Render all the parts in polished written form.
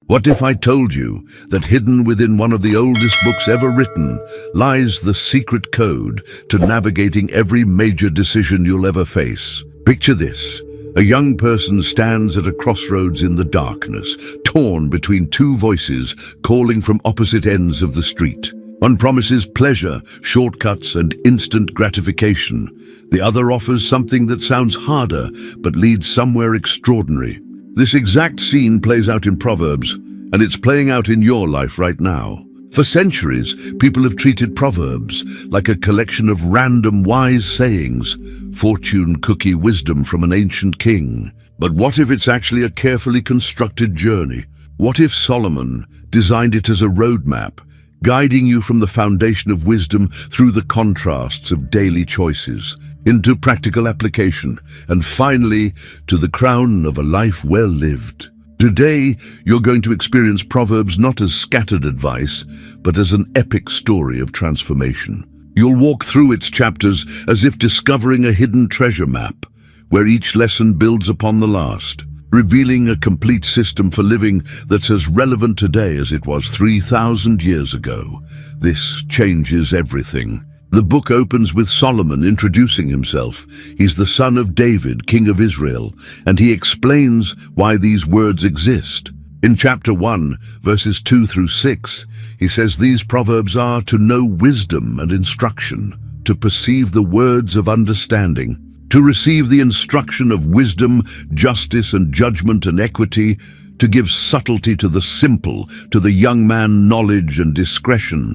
What if I told you that hidden within one of the oldest books ever written lies the secret code to navigating every major decision you'll ever face? Picture this. A young person stands at a crossroads in the darkness, torn between two voices calling from opposite ends of the street. One promises pleasure, shortcuts, and instant gratification. The other offers something that sounds harder but leads somewhere extraordinary. This exact scene plays out in Proverbs, and it's playing out in your life right now. For centuries, people have treated Proverbs like a collection of random wise sayings, fortune cookie wisdom from an ancient king. But what if it's actually a carefully constructed journey? What if Solomon designed it as a roadmap, guiding you from the foundation of wisdom through the contrasts of daily choices, into practical application, and finally to the crown of a life well lived? Today, you're going to experience Proverbs not as scattered advice, but as an epic story of transformation. You'll walk through its chapters as if discovering a hidden treasure map, where each lesson builds upon the last, revealing a complete system for living that's as relevant today as it was 3,000 years ago. This changes everything. The book opens with Solomon introducing himself. He's the son of David, king of Israel, and he explains why these words exist. In chapter 1, verses 2 through 6, he says these proverbs are to know wisdom and instruction, to perceive the words of understanding, to receive the instruction of wisdom, justice and judgment and equity, to give subtlety to the simple, to the young man knowledge and discretion.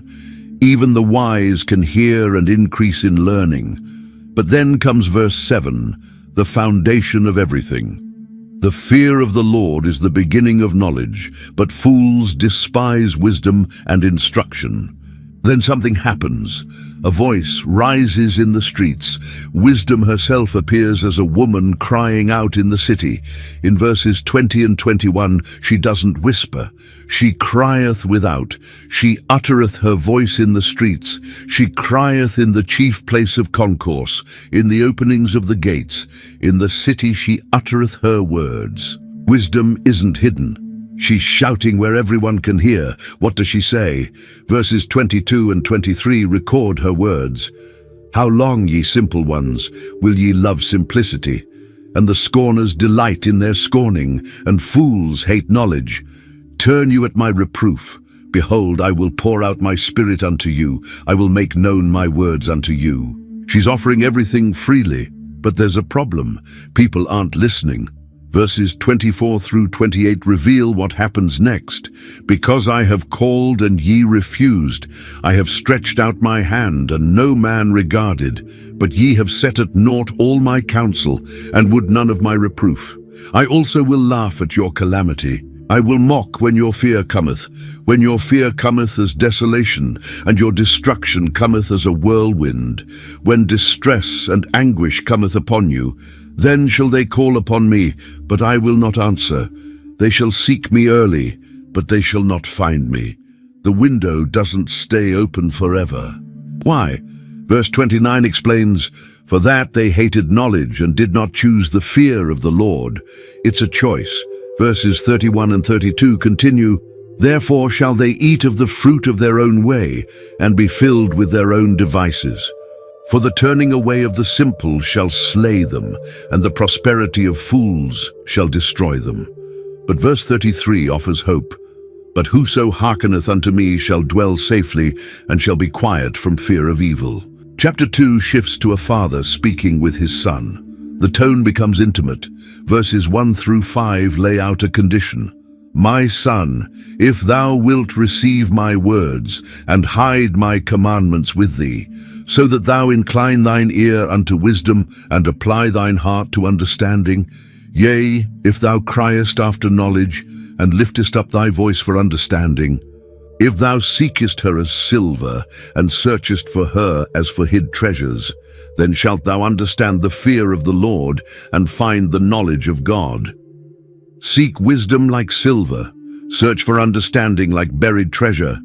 Even the wise can hear and increase in learning. But then comes verse 7, the foundation of everything. The fear of the Lord is the beginning of knowledge, but fools despise wisdom and instruction. Then something happens. A voice rises in the streets. Wisdom herself appears as a woman crying out in the city. In verses 20 and 21, she doesn't whisper. She crieth without. She uttereth her voice in the streets. She crieth in the chief place of concourse, in the openings of the gates. In the city she uttereth her words. Wisdom isn't hidden. She's shouting where everyone can hear. What does she say? Verses 22 and 23 record her words. How long, ye simple ones, will ye love simplicity? And the scorners delight in their scorning, and fools hate knowledge. Turn you at my reproof. Behold, I will pour out my spirit unto you. I will make known my words unto you. She's offering everything freely, but there's a problem. People aren't listening. Verses 24 through 28 reveal what happens next. Because I have called and ye refused, I have stretched out my hand and no man regarded, but ye have set at naught all my counsel and would none of my reproof. I also will laugh at your calamity. I will mock when your fear cometh, when your fear cometh as desolation, and your destruction cometh as a whirlwind, when distress and anguish cometh upon you. Then shall they call upon me, but I will not answer. They shall seek me early, but they shall not find me. The window doesn't stay open forever. Why? Verse 29 explains, for that they hated knowledge and did not choose the fear of the Lord. It's a choice. Verses 31 and 32 continue, therefore shall they eat of the fruit of their own way, and be filled with their own devices. For the turning away of the simple shall slay them, and the prosperity of fools shall destroy them. But verse 33 offers hope. But whoso hearkeneth unto me shall dwell safely, and shall be quiet from fear of evil. Chapter 2 shifts to a father speaking with his son. The tone becomes intimate. Verses 1 through 5 lay out a condition. My son, if thou wilt receive my words, and hide my commandments with thee, so that thou incline thine ear unto wisdom, and apply thine heart to understanding, yea, if thou criest after knowledge, and liftest up thy voice for understanding, if thou seekest her as silver, and searchest for her as for hid treasures, then shalt thou understand the fear of the Lord, and find the knowledge of God. Seek wisdom like silver, search for understanding like buried treasure.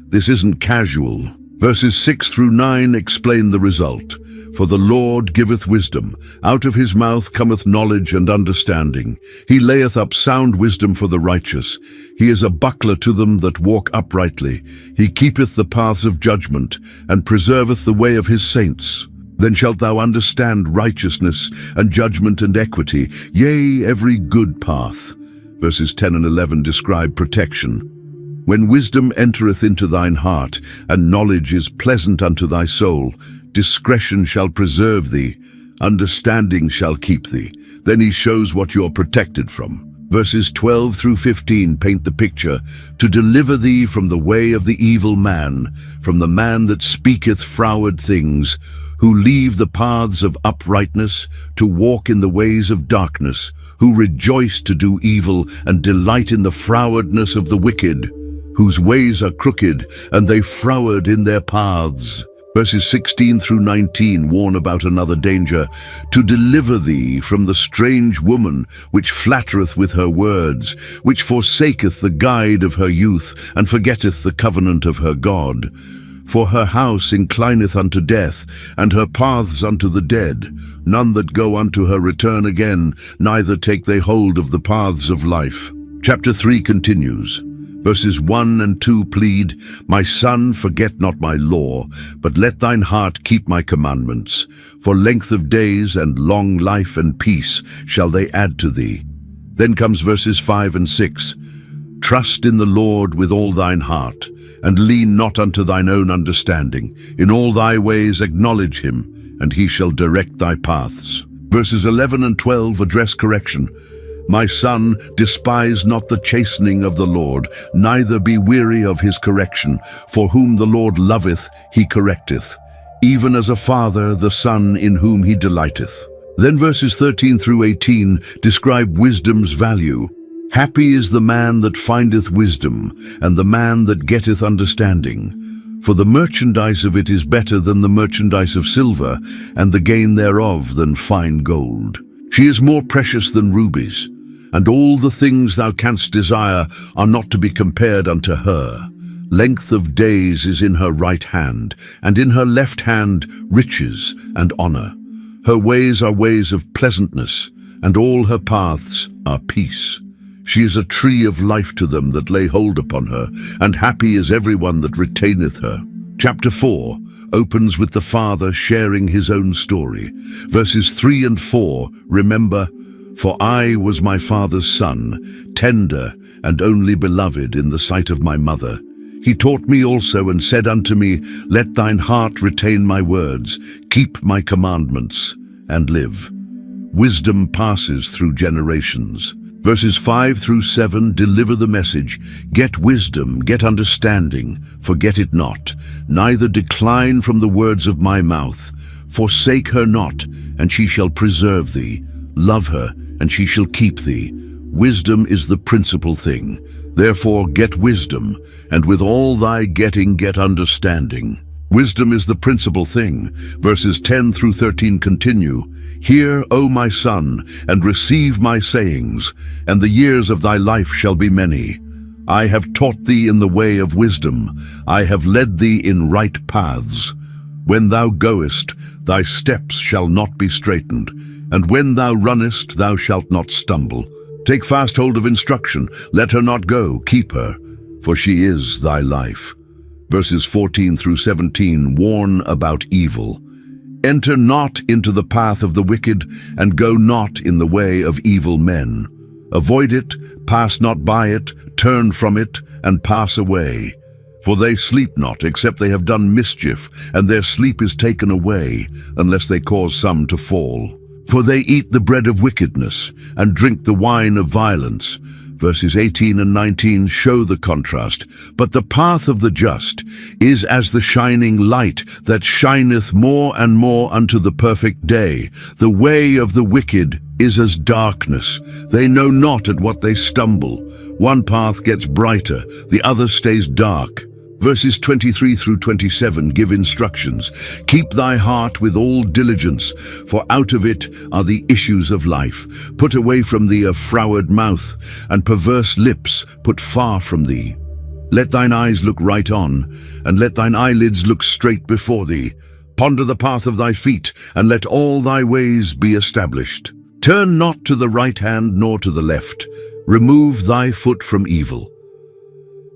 This isn't casual. Verses 6 through 9 explain the result. For the Lord giveth wisdom, out of his mouth cometh knowledge and understanding. He layeth up sound wisdom for the righteous. He is a buckler to them that walk uprightly. He keepeth the paths of judgment, and preserveth the way of his saints. Then shalt thou understand righteousness, and judgment, and equity, yea, every good path. Verses 10 and 11 describe protection. When wisdom entereth into thine heart, and knowledge is pleasant unto thy soul, discretion shall preserve thee, understanding shall keep thee. Then he shows what you're protected from. Verses 12 through 15 paint the picture, to deliver thee from the way of the evil man, from the man that speaketh froward things, who leave the paths of uprightness, to walk in the ways of darkness, who rejoice to do evil, and delight in the frowardness of the wicked, whose ways are crooked, and they froward in their paths. Verses 16 through 19 warn about another danger, to deliver thee from the strange woman, which flattereth with her words, which forsaketh the guide of her youth, and forgetteth the covenant of her God. For her house inclineth unto death, and her paths unto the dead. None that go unto her return again, neither take they hold of the paths of life. Chapter 3 continues. Verses 1 and 2 plead, My son, forget not my law, but let thine heart keep my commandments. For length of days and long life and peace shall they add to thee. Then comes verses 5 and 6. Trust in the Lord with all thine heart, and lean not unto thine own understanding. In all thy ways acknowledge him, and he shall direct thy paths. Verses 11 and 12 address correction. My son, despise not the chastening of the Lord, neither be weary of his correction. For whom the Lord loveth, he correcteth, even as a father the son in whom he delighteth. Then verses 13 through 18 describe wisdom's value. Happy is the man that findeth wisdom, and the man that getteth understanding. For the merchandise of it is better than the merchandise of silver, and the gain thereof than fine gold. She is more precious than rubies, and all the things thou canst desire are not to be compared unto her. Length of days is in her right hand, and in her left hand riches and honor. Her ways are ways of pleasantness, and all her paths are peace. She is a tree of life to them that lay hold upon her, and happy is everyone that retaineth her. Chapter 4 opens with the father sharing his own story. Verses 3 and 4 remember, For I was my father's son, tender and only beloved in the sight of my mother. He taught me also and said unto me, Let thine heart retain my words, keep my commandments, and live. Wisdom passes through generations. Verses 5 through 7 deliver the message, Get wisdom, get understanding, forget it not, neither decline from the words of my mouth. Forsake her not, and she shall preserve thee. Love her, and she shall keep thee. Wisdom is the principal thing. Therefore get wisdom, and with all thy getting get understanding. Wisdom is the principal thing. Verses 10 through 13 continue, Hear, O my son, and receive my sayings, and the years of thy life shall be many. I have taught thee in the way of wisdom. I have led thee in right paths. When thou goest, thy steps shall not be straitened, and when thou runnest, thou shalt not stumble. Take fast hold of instruction, let her not go, keep her, for she is thy life. Verses 14 through 17 warn about evil. Enter not into the path of the wicked, and go not in the way of evil men. Avoid it, pass not by it, turn from it, and pass away. For they sleep not, except they have done mischief, and their sleep is taken away, unless they cause some to fall. For they eat the bread of wickedness, and drink the wine of violence. Verses 18 and 19 show the contrast. But the path of the just is as the shining light that shineth more and more unto the perfect day. The way of the wicked is as darkness. They know not at what they stumble. One path gets brighter, the other stays dark. Verses 23 through 27 give instructions. Keep thy heart with all diligence, for out of it are the issues of life. Put away from thee a froward mouth, and perverse lips put far from thee. Let thine eyes look right on, and let thine eyelids look straight before thee. Ponder the path of thy feet, and let all thy ways be established. Turn not to the right hand nor to the left. Remove thy foot from evil.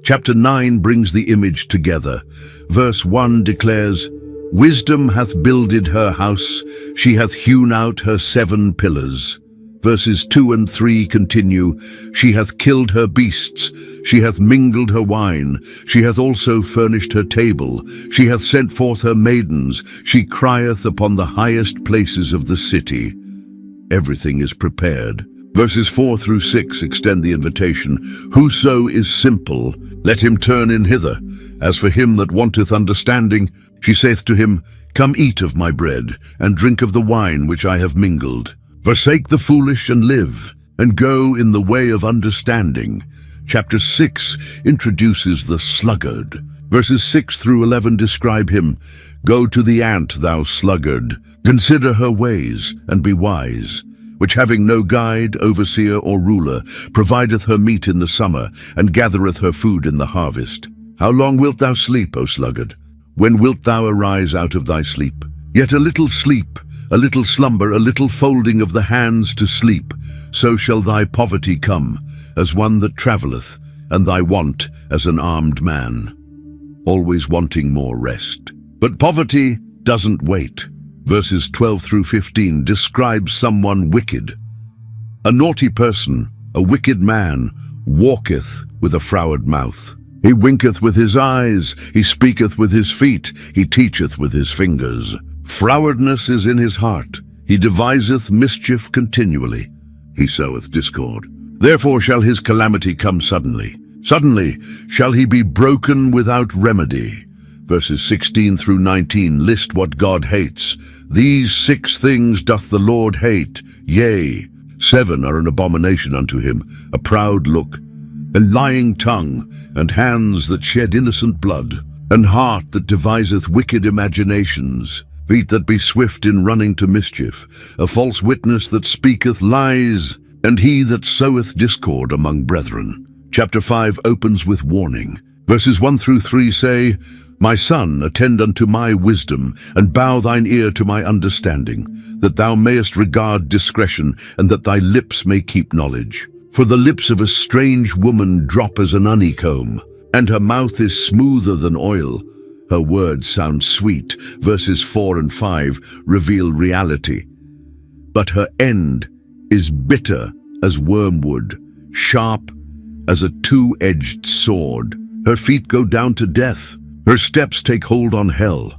Chapter 9 brings the image together. Verse 1 declares, Wisdom hath builded her house, she hath hewn out her 7 pillars. Verses 2 and 3 continue, She hath killed her beasts, she hath mingled her wine, she hath also furnished her table, she hath sent forth her maidens, she crieth upon the highest places of the city. Everything is prepared. Verses 4 through 6 extend the invitation, Whoso is simple, let him turn in hither. As for him that wanteth understanding, she saith to him, Come eat of my bread, and drink of the wine which I have mingled. Forsake the foolish and live, and go in the way of understanding. Chapter 6 introduces the sluggard. Verses 6 through 11 describe him. Go to the ant, thou sluggard. Consider her ways, and be wise, which having no guide, overseer, or ruler, provideth her meat in the summer, and gathereth her food in the harvest. How long wilt thou sleep, O sluggard? When wilt thou arise out of thy sleep? Yet a little sleep, a little slumber, a little folding of the hands to sleep, so shall thy poverty come, as one that travelleth, and thy want as an armed man. Always wanting more rest. But poverty doesn't wait. Verses 12 through 15 describe someone wicked. A naughty person, a wicked man, walketh with a froward mouth. He winketh with his eyes, he speaketh with his feet, he teacheth with his fingers. Frowardness is in his heart, he deviseth mischief continually. He soweth discord. Therefore shall his calamity come suddenly. Suddenly shall he be broken without remedy. Verses 16 through 19 list what God hates. These 6 things doth the Lord hate, yea, 7 are an abomination unto him, a proud look, a lying tongue, and hands that shed innocent blood, and heart that deviseth wicked imaginations, feet that be swift in running to mischief, a false witness that speaketh lies, and he that soweth discord among brethren. Chapter 5 opens with warning. Verses 1 through 3 say, My son, attend unto my wisdom, and bow thine ear to my understanding, that thou mayest regard discretion, and that thy lips may keep knowledge. For the lips of a strange woman drop as an honeycomb, and her mouth is smoother than oil. Her words sound sweet. Verses 4 and 5 reveal reality. But her end is bitter as wormwood, sharp as a two-edged sword. Her feet go down to death. Her steps take hold on hell.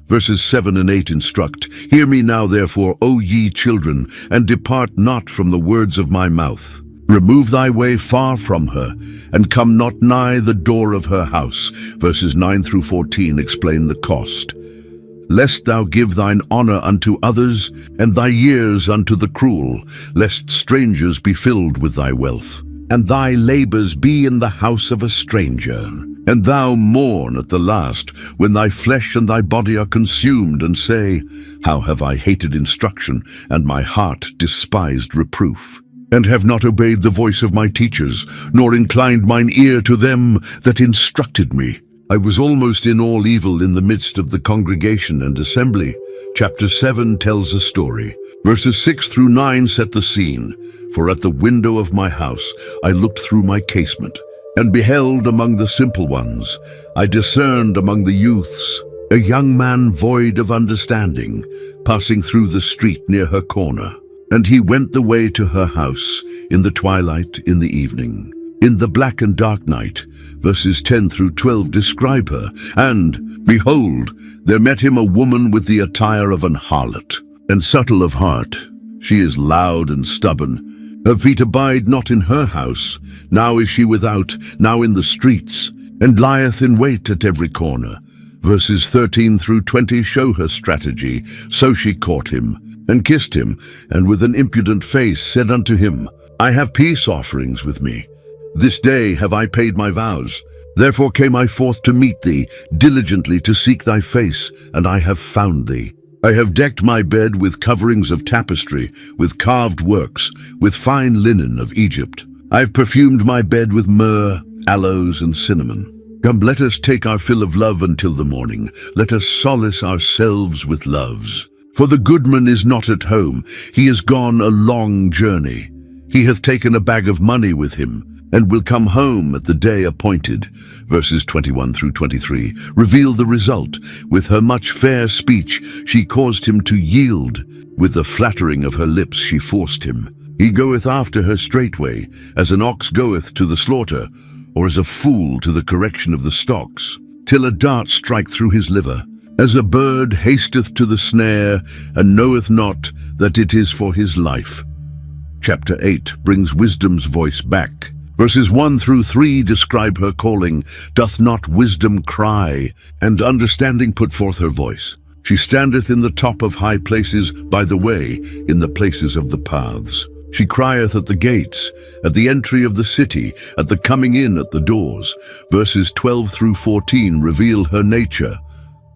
Verses 7 and 8 instruct, Hear me now, therefore, O ye children, and depart not from the words of my mouth. Remove thy way far from her, and come not nigh the door of her house. Verses 9 through 14 explain the cost. Lest thou give thine honor unto others, and thy years unto the cruel, lest strangers be filled with thy wealth, and thy labors be in the house of a stranger. And thou mourn at the last, when thy flesh and thy body are consumed, and say, How have I hated instruction, and my heart despised reproof? And have not obeyed the voice of my teachers, nor inclined mine ear to them that instructed me. I was almost in all evil in the midst of the congregation and assembly. Chapter 7 tells a story. Verses 6 through 9 set the scene. For at the window of my house I looked through my casement, and beheld among the simple ones, I discerned among the youths, a young man void of understanding, passing through the street near her corner. And he went the way to her house, in the twilight, in the evening, in the black and dark night. Verses 10 through 12 describe her. And, behold, there met him a woman with the attire of an harlot, and subtle of heart. She is loud and stubborn. Her feet abide not in her house. Now is she without, now in the streets, and lieth in wait at every corner. Verses 13 through 20 show her strategy. So she caught him, and kissed him, and with an impudent face said unto him, I have peace offerings with me. This day have I paid my vows. Therefore came I forth to meet thee, diligently to seek thy face, and I have found thee. I have decked my bed with coverings of tapestry, with carved works, with fine linen of Egypt. I have perfumed my bed with myrrh, aloes, and cinnamon. Come, let us take our fill of love until the morning. Let us solace ourselves with loves. For the goodman is not at home. He is gone a long journey. He hath taken a bag of money with him, and will come home at the day appointed. Verses 21 through 23 reveal the result. With her much fair speech she caused him to yield. With the flattering of her lips she forced him. He goeth after her straightway, as an ox goeth to the slaughter, or as a fool to the correction of the stocks, till a dart strike through his liver. As a bird hasteth to the snare, and knoweth not that it is for his life. Chapter 8 brings wisdom's voice back. Verses 1 through 3 describe her calling. Doth not wisdom cry, and understanding put forth her voice? She standeth in the top of high places, by the way, in the places of the paths. She crieth at the gates, at the entry of the city, at the coming in at the doors. Verses 12 through 14 reveal her nature.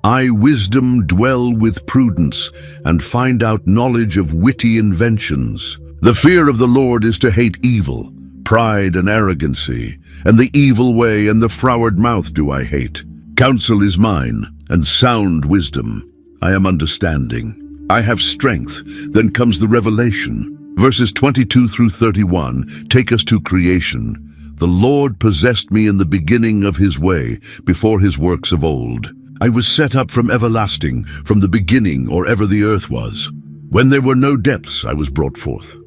I, wisdom, dwell with prudence, and find out knowledge of witty inventions. The fear of the Lord is to hate evil, pride and arrogancy, and the evil way and the froward mouth do I hate. Counsel is mine, and sound wisdom. I am understanding. I have strength, then comes the revelation. Verses 22 through 31 take us to creation. The Lord possessed me in the beginning of his way, before his works of old. I was set up from everlasting, from the beginning, or ever the earth was. When there were no depths, I was brought forth.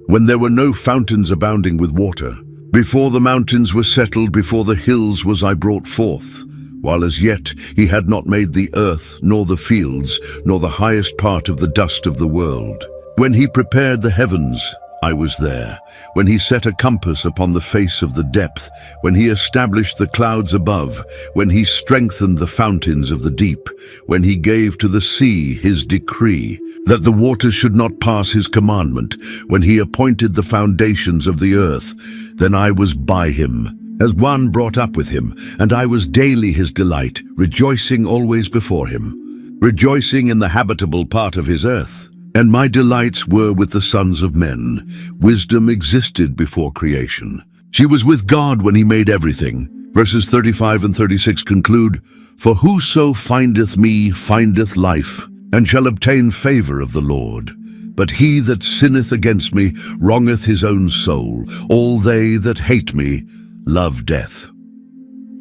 When there were no fountains abounding with water. Before the mountains were settled, before the hills was I brought forth. While as yet he had not made the earth, nor the fields, nor the highest part of the dust of the world. When he prepared the heavens, I was there. When he set a compass upon the face of the depth, when he established the clouds above, when he strengthened the fountains of the deep, when he gave to the sea his decree, that the waters should not pass his commandment, when he appointed the foundations of the earth, then I was by him, as one brought up with him, and I was daily his delight, rejoicing always before him, rejoicing in the habitable part of his earth. And my delights were with the sons of men. Wisdom existed before creation. She was with God when he made everything. Verses 35 and 36 conclude, For whoso findeth me findeth life, and shall obtain favor of the Lord. But he that sinneth against me wrongeth his own soul. All they that hate me love death.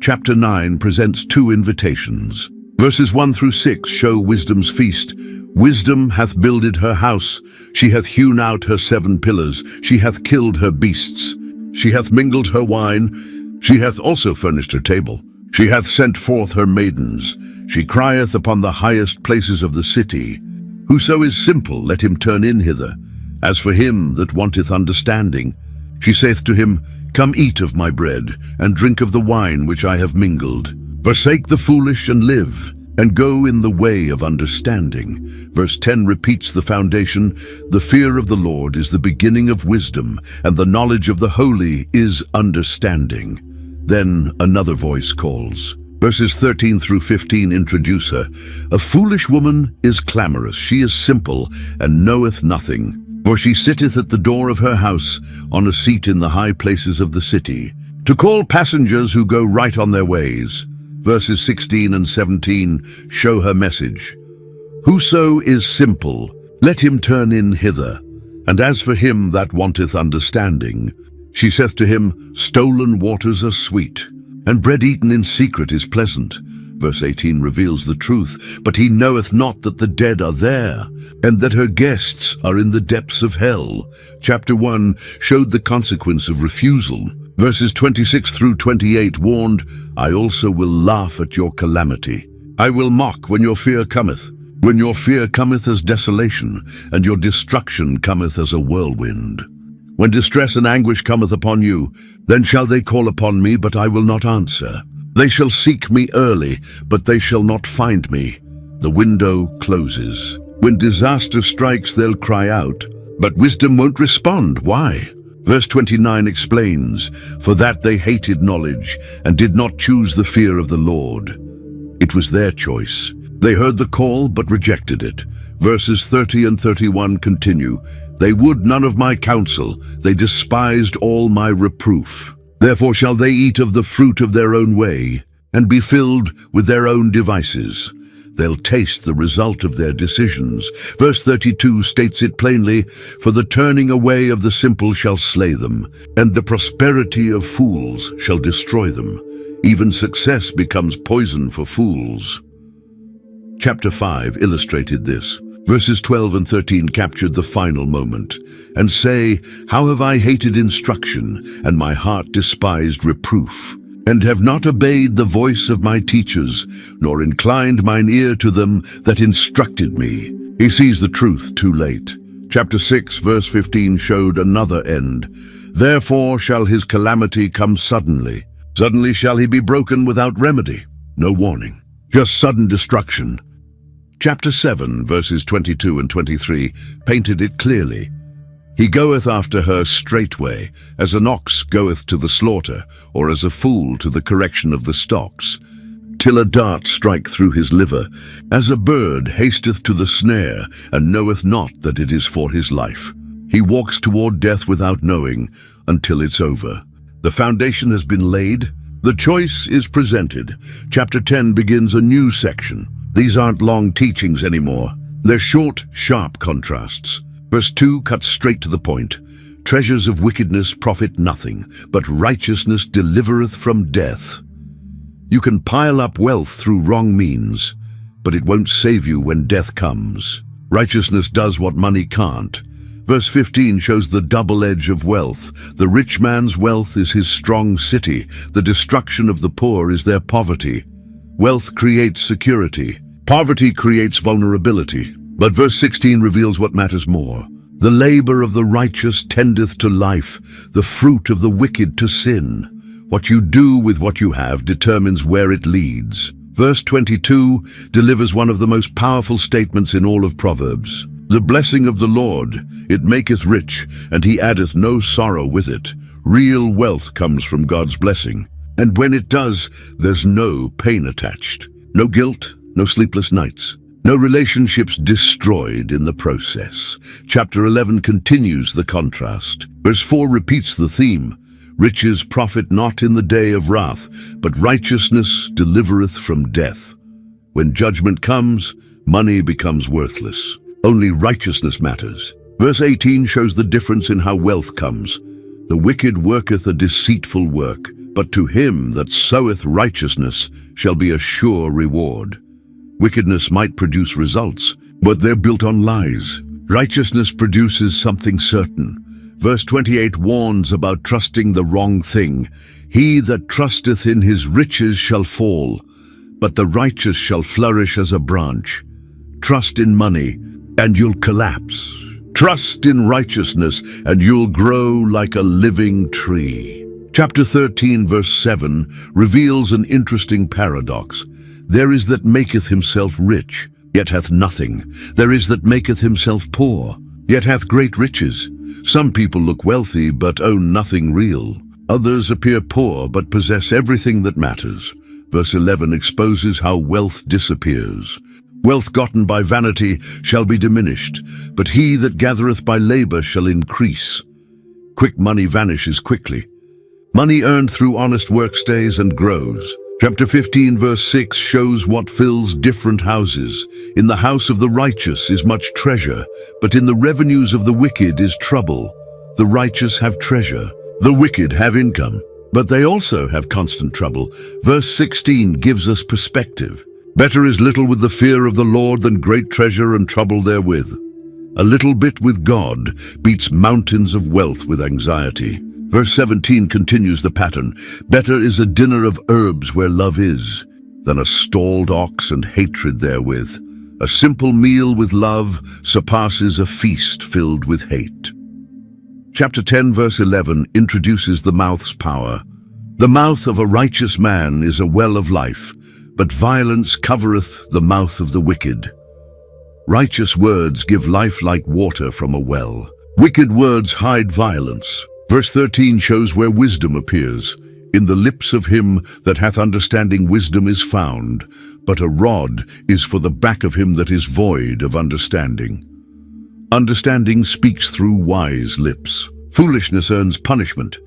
Chapter 9 presents two invitations. Verses 1 through 6 show wisdom's feast. Wisdom hath builded her house, she hath hewn out her 7 pillars, she hath killed her beasts, she hath mingled her wine, she hath also furnished her table, she hath sent forth her maidens, she crieth upon the highest places of the city. Whoso is simple, let him turn in hither. As for him that wanteth understanding, she saith to him, Come eat of my bread, and drink of the wine which I have mingled. Forsake the foolish and live, and go in the way of understanding. Verse 10 repeats the foundation. The fear of the Lord is the beginning of wisdom, and the knowledge of the holy is understanding. Then another voice calls. Verses 13 through 15 introduce her. A foolish woman is clamorous, she is simple, and knoweth nothing. For she sitteth at the door of her house, on a seat in the high places of the city, to call passengers who go right on their ways. Verses 16 and 17 show her message. Whoso is simple, let him turn in hither. And as for him that wanteth understanding, she saith to him, Stolen waters are sweet, and bread eaten in secret is pleasant. Verse 18 reveals the truth. But he knoweth not that the dead are there, and that her guests are in the depths of hell. Chapter 1 showed the consequence of refusal. Verses 26 through 28 warned, I also will laugh at your calamity. I will mock when your fear cometh. When your fear cometh as desolation, and your destruction cometh as a whirlwind. When distress and anguish cometh upon you, then shall they call upon me, but I will not answer. They shall seek me early, but they shall not find me. The window closes. When disaster strikes, they'll cry out, but wisdom won't respond. Why? Verse 29 explains, For that they hated knowledge, and did not choose the fear of the Lord. It was their choice. They heard the call, but rejected it. Verses 30 and 31 continue, They would none of my counsel, they despised all my reproof. Therefore shall they eat of the fruit of their own way, and be filled with their own devices. They'll taste the result of their decisions. Verse 32 states it plainly, "For the turning away of the simple shall slay them, and the prosperity of fools shall destroy them. Even success becomes poison for fools." Chapter 5 illustrated this. Verses 12 and 13 captured the final moment. "And say, how have I hated instruction, and my heart despised reproof, and have not obeyed the voice of my teachers, nor inclined mine ear to them that instructed me." He sees the truth too late. Chapter 6, verse 15 showed another end. "Therefore shall his calamity come suddenly. Suddenly shall he be broken without remedy." No warning, just sudden destruction. Chapter 7, verses 22 and 23 painted it clearly. "He goeth after her straightway, as an ox goeth to the slaughter, or as a fool to the correction of the stocks, till a dart strike through his liver, as a bird hasteth to the snare, and knoweth not that it is for his life. He walks toward death without knowing, until it's over." The foundation has been laid. The choice is presented. Chapter 10 begins a new section. These aren't long teachings anymore. They're short, sharp contrasts. Verse 2 cuts straight to the point. "Treasures of wickedness profit nothing, but righteousness delivereth from death." You can pile up wealth through wrong means, but it won't save you when death comes. Righteousness does what money can't. Verse 15 shows the double edge of wealth. The rich man's wealth is his strong city. The destruction of the poor is their poverty. Wealth creates security. Poverty creates vulnerability. But verse 16 reveals what matters more. "The labor of the righteous tendeth to life, the fruit of the wicked to sin." What you do with what you have determines where it leads. Verse 22 delivers one of the most powerful statements in all of Proverbs. "The blessing of the Lord, it maketh rich, and he addeth no sorrow with it." Real wealth comes from God's blessing. And when it does, there's no pain attached. No guilt, no sleepless nights. No relationships destroyed in the process. Chapter 11 continues the contrast. Verse 4 repeats the theme. "Riches profit not in the day of wrath, but righteousness delivereth from death." When judgment comes, money becomes worthless. Only righteousness matters. Verse 18 shows the difference in how wealth comes. "The wicked worketh a deceitful work, but to him that soweth righteousness shall be a sure reward." Wickedness might produce results, but they're built on lies. Righteousness produces something certain. Verse 28 warns about trusting the wrong thing. "He that trusteth in his riches shall fall, but the righteous shall flourish as a branch." Trust in money, and you'll collapse. Trust in righteousness, and you'll grow like a living tree. Chapter 13, verse 7 reveals an interesting paradox. "There is that maketh himself rich, yet hath nothing. There is that maketh himself poor, yet hath great riches." Some people look wealthy but own nothing real. Others appear poor but possess everything that matters. Verse 11 exposes how wealth disappears. "Wealth gotten by vanity shall be diminished, but he that gathereth by labor shall increase." Quick money vanishes quickly. Money earned through honest work stays and grows. Chapter 15, verse 6 shows what fills different houses. "In the house of the righteous is much treasure, but in the revenues of the wicked is trouble." The righteous have treasure. The wicked have income, but they also have constant trouble. Verse 16 gives us perspective. "Better is little with the fear of the Lord than great treasure and trouble therewith." A little bit with God beats mountains of wealth with anxiety. Verse 17 continues the pattern. "Better is a dinner of herbs where love is, than a stalled ox and hatred therewith." A simple meal with love surpasses a feast filled with hate. Chapter 10, verse 11 introduces the mouth's power. "The mouth of a righteous man is a well of life, but violence covereth the mouth of the wicked." Righteous words give life like water from a well. Wicked words hide violence. Verse 13 shows where wisdom appears. "In the lips of him that hath understanding wisdom is found, but a rod is for the back of him that is void of understanding." Understanding speaks through wise lips. Foolishness earns punishment.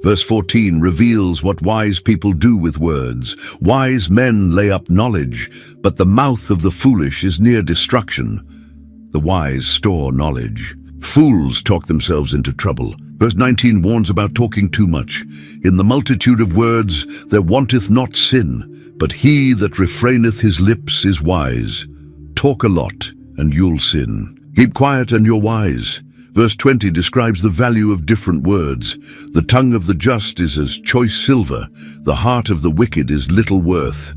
Verse 14 reveals what wise people do with words. Wise men lay up knowledge, but the mouth of the foolish is near destruction. The wise store knowledge. Fools talk themselves into trouble. Verse 19 warns about talking too much. In the multitude of words there wanteth not sin, but he that refraineth his lips is wise. Talk a lot, and you'll sin. Keep quiet, and you're wise. Verse 20 describes the value of different words. The tongue of the just is as choice silver. The heart of the wicked is little worth.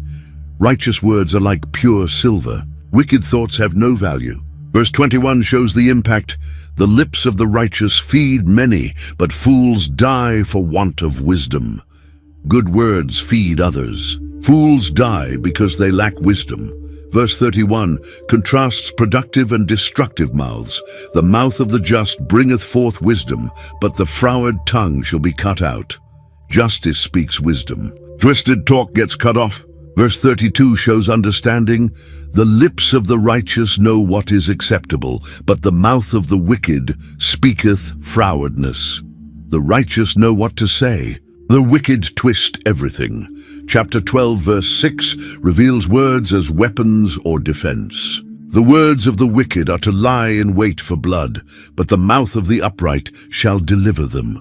Righteous words are like pure silver. Wicked thoughts have no value. Verse 21 shows the impact. The lips of the righteous feed many, but fools die for want of wisdom. Good words feed others. Fools die because they lack wisdom. Verse 31 contrasts productive and destructive mouths. The mouth of the just bringeth forth wisdom, but the froward tongue shall be cut out. Justice speaks wisdom. Twisted talk gets cut off. Verse 32 shows understanding. The lips of the righteous know what is acceptable, but the mouth of the wicked speaketh frowardness. The righteous know what to say. The wicked twist everything. Chapter 12, verse 6 reveals words as weapons or defense. The words of the wicked are to lie in wait for blood, but the mouth of the upright shall deliver them.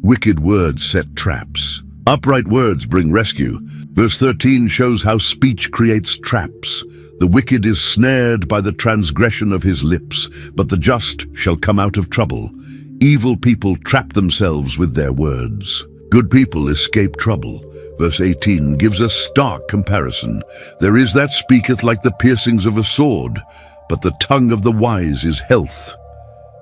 Wicked words set traps. Upright words bring rescue. Verse 13 shows how speech creates traps. The wicked is snared by the transgression of his lips, but the just shall come out of trouble. Evil people trap themselves with their words. Good people escape trouble. Verse 18 gives a stark comparison. There is that speaketh like the piercings of a sword, but the tongue of the wise is health.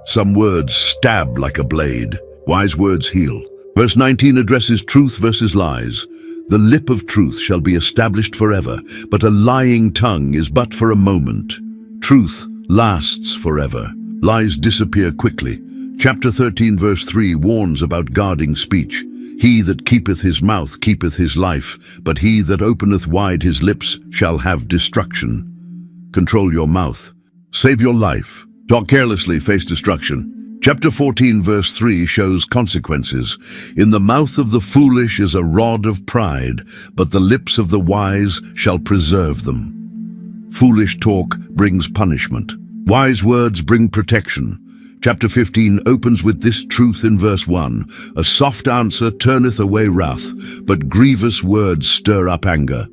Some words stab like a blade. Wise words heal. Verse 19 addresses truth versus lies. The lip of truth shall be established forever, but a lying tongue is but for a moment. Truth lasts forever. Lies disappear quickly. Chapter 13 verse 3 warns about guarding speech. He that keepeth his mouth keepeth his life, but he that openeth wide his lips shall have destruction. Control your mouth. Save your life. Talk carelessly, face destruction. Chapter 14 verse 3 shows consequences. In the mouth of the foolish is a rod of pride, but the lips of the wise shall preserve them. Foolish talk brings punishment. Wise words bring protection. Chapter 15 opens with this truth in verse 1. A soft answer turneth away wrath, but grievous words stir up anger.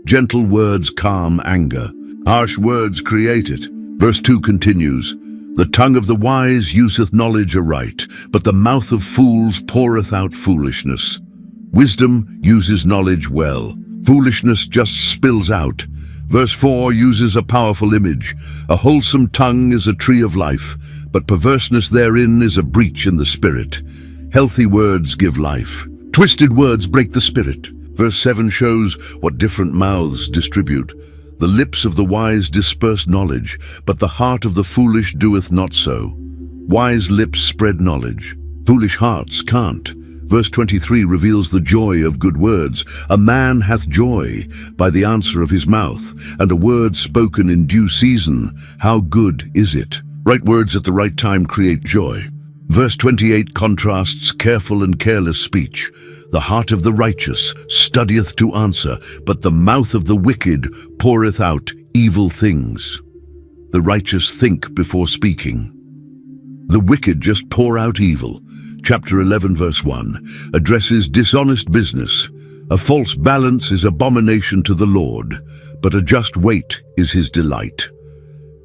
Gentle words calm anger. Harsh words create it. Verse 2 continues. The tongue of the wise useth knowledge aright, but the mouth of fools poureth out foolishness. Wisdom uses knowledge well. Foolishness just spills out. Verse 4 uses a powerful image. A wholesome tongue is a tree of life, but perverseness therein is a breach in the spirit. Healthy words give life. Twisted words break the spirit. Verse 7 shows what different mouths distribute. The lips of the wise disperse knowledge, but the heart of the foolish doeth not so. Wise lips spread knowledge. Foolish hearts can't. Verse 23 reveals the joy of good words. A man hath joy by the answer of his mouth, and a word spoken in due season. How good is it? Right words at the right time create joy. Verse 28 contrasts careful and careless speech. The heart of the righteous studieth to answer, but the mouth of the wicked poureth out evil things. The righteous think before speaking. The wicked just pour out evil. Chapter 11 verse 1 addresses dishonest business. A false balance is abomination to the Lord, but a just weight is his delight.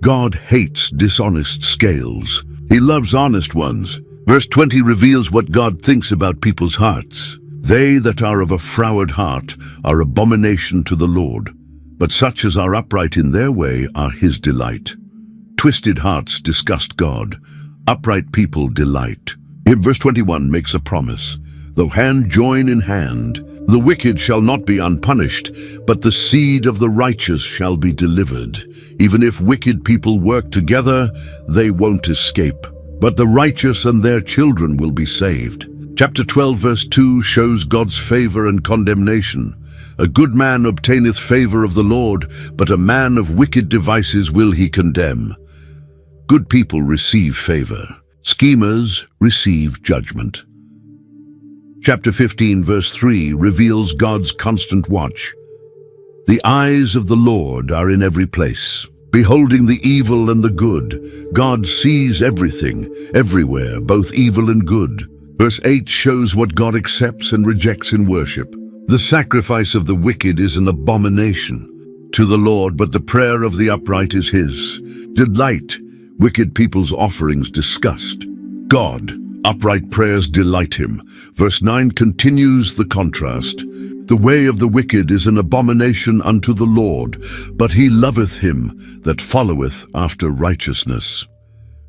God hates dishonest scales. He loves honest ones. Verse 20 reveals what God thinks about people's hearts. They that are of a froward heart are abomination to the Lord, but such as are upright in their way are his delight. Twisted hearts disgust God. Upright people delight. In verse 21 makes a promise. Though hand join in hand, the wicked shall not be unpunished, but the seed of the righteous shall be delivered. Even if wicked people work together, they won't escape. But the righteous and their children will be saved. Chapter 12 verse 2 shows God's favor and condemnation. A good man obtaineth favor of the Lord, but a man of wicked devices will he condemn. Good people receive favor. Schemers receive judgment. Chapter 15, verse 3 reveals God's constant watch. The eyes of the Lord are in every place, beholding the evil and the good. God sees everything, everywhere, both evil and good. Verse 8 shows what God accepts and rejects in worship. The sacrifice of the wicked is an abomination to the Lord, but the prayer of the upright is his delight. Wicked people's offerings disgust God. Upright prayers delight him. Verse 9 continues the contrast. The way of the wicked is an abomination unto the Lord, but he loveth him that followeth after righteousness.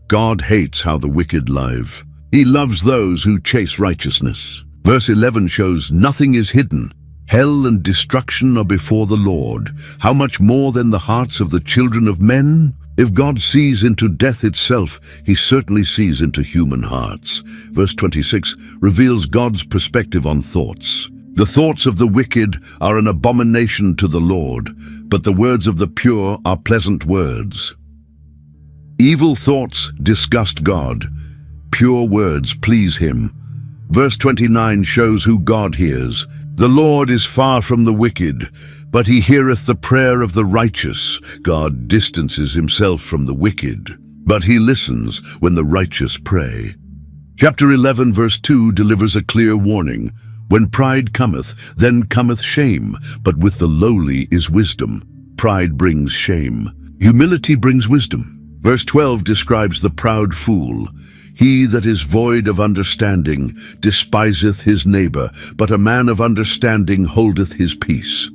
God hates how the wicked live. He loves those who chase righteousness. Verse 11 shows nothing is hidden. Hell and destruction are before the Lord. How much more than the hearts of the children of men? If God sees into death itself, he certainly sees into human hearts. Verse 26 reveals God's perspective on thoughts. The thoughts of the wicked are an abomination to the Lord, but the words of the pure are pleasant words. Evil thoughts disgust God. Pure words please him. Verse 29 shows who God hears. The Lord is far from the wicked, but he heareth the prayer of the righteous. God distances himself from the wicked, but he listens when the righteous pray. Chapter 11, verse 2 delivers a clear warning. When pride cometh, then cometh shame, but with the lowly is wisdom. Pride brings shame. Humility brings wisdom. Verse 12 describes the proud fool. He that is void of understanding despiseth his neighbor, but a man of understanding holdeth his peace.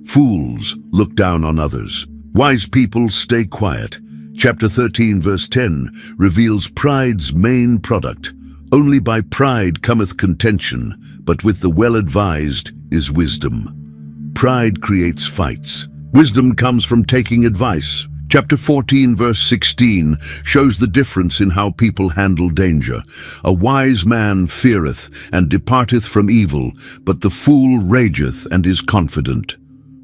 Fools look down on others. Wise people stay quiet. Chapter 13, verse 10 reveals pride's main product. Only by pride cometh contention, but with the well-advised is wisdom. Pride creates fights. Wisdom comes from taking advice. Chapter 14, verse 16 shows the difference in how people handle danger. A wise man feareth and departeth from evil, but the fool rageth and is confident.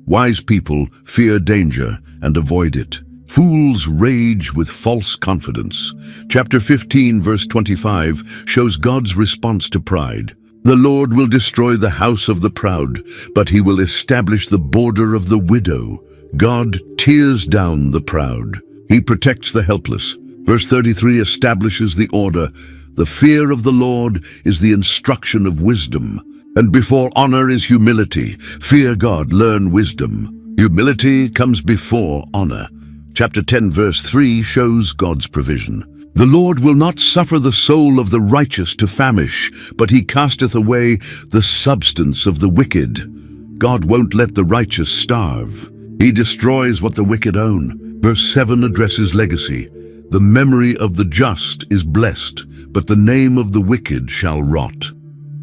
Wise people fear danger and avoid it. Fools rage with false confidence. Chapter 15, verse 25 shows God's response to pride. The Lord will destroy the house of the proud, but he will establish the border of the widow. God tears down the proud. He protects the helpless. Verse 33 establishes the order. The fear of the Lord is the instruction of wisdom, and before honor is humility. Fear God, learn wisdom. Humility comes before honor. Chapter 10, verse 3 shows God's provision. The Lord will not suffer the soul of the righteous to famish, but he casteth away the substance of the wicked. God won't let the righteous starve. He destroys what the wicked own. Verse 7 addresses legacy. The memory of the just is blessed, but the name of the wicked shall rot.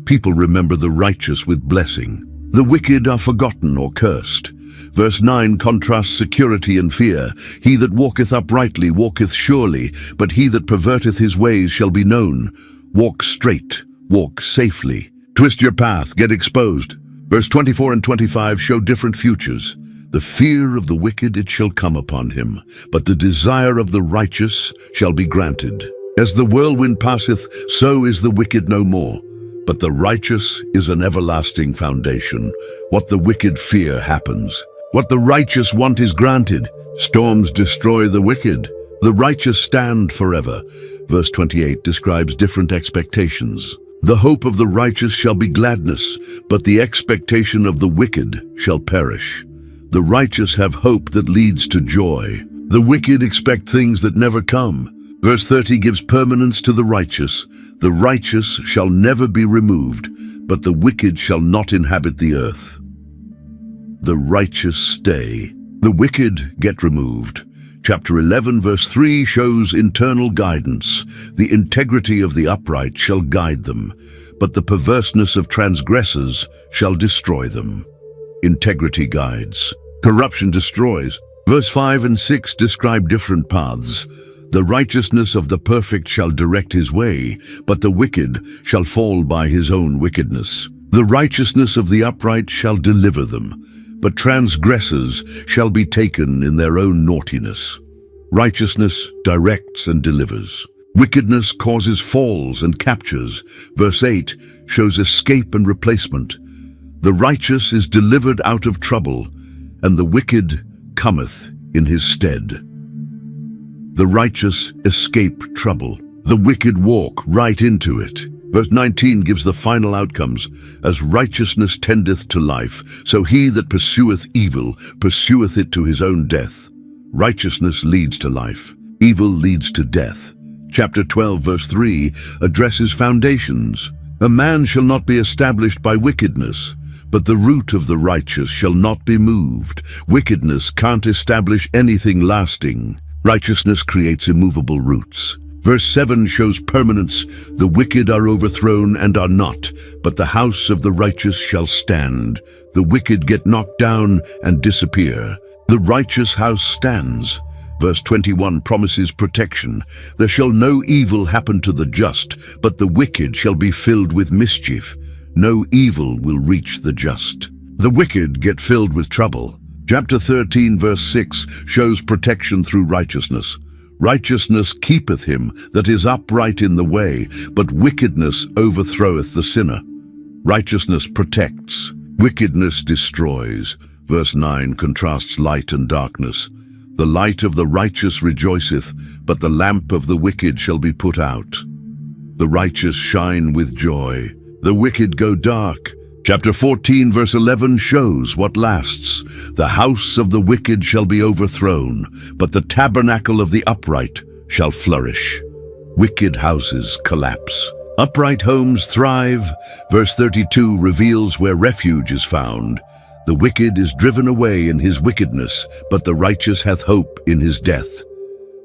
People remember the righteous with blessing. The wicked are forgotten or cursed. Verse 9 contrasts security and fear. He that walketh uprightly walketh surely, but he that perverteth his ways shall be known. Walk straight, walk safely. Twist your path, get exposed. Verse 24 and 25 show different futures. The fear of the wicked it shall come upon him, but the desire of the righteous shall be granted. As the whirlwind passeth, so is the wicked no more. But the righteous is an everlasting foundation. What the wicked fear happens. What the righteous want is granted. Storms destroy the wicked. The righteous stand forever. Verse 28 describes different expectations. The hope of the righteous shall be gladness, but the expectation of the wicked shall perish. The righteous have hope that leads to joy. The wicked expect things that never come. Verse 30 gives permanence to the righteous. The righteous shall never be removed, but the wicked shall not inhabit the earth. The righteous stay. The wicked get removed. Chapter 11, verse 3 shows internal guidance. The integrity of the upright shall guide them, but the perverseness of transgressors shall destroy them. Integrity guides. Corruption destroys. Verse 5 and 6 describe different paths. The righteousness of the perfect shall direct his way, but the wicked shall fall by his own wickedness. The righteousness of the upright shall deliver them, but transgressors shall be taken in their own naughtiness. Righteousness directs and delivers. Wickedness causes falls and captures. Verse 8 shows escape and replacement. The righteous is delivered out of trouble, and the wicked cometh in his stead. The righteous escape trouble. The wicked walk right into it. Verse 19 gives the final outcomes. As righteousness tendeth to life, so he that pursueth evil pursueth it to his own death. Righteousness leads to life. Evil leads to death. Chapter 12, verse 3 addresses foundations. A man shall not be established by wickedness, but the root of the righteous shall not be moved. Wickedness can't establish anything lasting. Righteousness creates immovable roots. Verse 7 shows permanence. The wicked are overthrown and are not, but the house of the righteous shall stand. The wicked get knocked down and disappear. The righteous house stands. Verse 21 promises protection. There shall no evil happen to the just, but the wicked shall be filled with mischief. No evil will reach the just. The wicked get filled with trouble. Chapter 13, verse 6 shows protection through righteousness. Righteousness keepeth him that is upright in the way, but wickedness overthroweth the sinner. Righteousness protects. Wickedness destroys. Verse 9 contrasts light and darkness. The light of the righteous rejoiceth, but the lamp of the wicked shall be put out. The righteous shine with joy. The wicked go dark. Chapter 14, verse 11 shows what lasts. The house of the wicked shall be overthrown, but the tabernacle of the upright shall flourish. Wicked houses collapse. Upright homes thrive. Verse 32 reveals where refuge is found. The wicked is driven away in his wickedness, but the righteous hath hope in his death.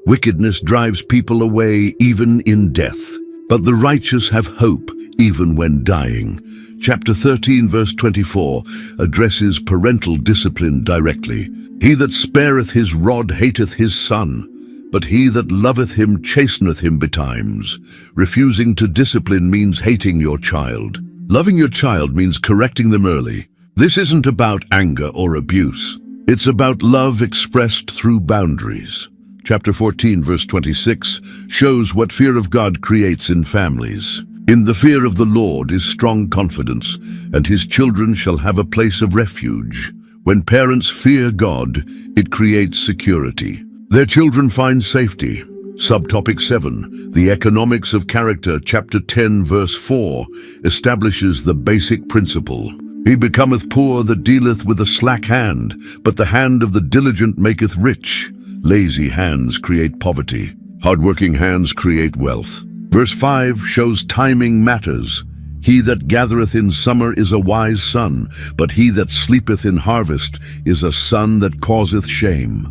Wickedness drives people away even in death, but the righteous have hope even when dying. Chapter 13, verse 24 addresses parental discipline directly. He that spareth his rod hateth his son, but he that loveth him chasteneth him betimes. Refusing to discipline means hating your child. Loving your child means correcting them early. This isn't about anger or abuse. It's about love expressed through boundaries. Chapter 14, verse 26 shows what fear of God creates in families. In the fear of the Lord is strong confidence, and his children shall have a place of refuge. When parents fear God, it creates security. Their children find safety. Subtopic 7, the economics of character, chapter 10, verse 4, establishes the basic principle. He becometh poor that dealeth with a slack hand, but the hand of the diligent maketh rich. Lazy hands create poverty. Hardworking hands create wealth. Verse 5 shows timing matters. He that gathereth in summer is a wise son, but he that sleepeth in harvest is a son that causeth shame.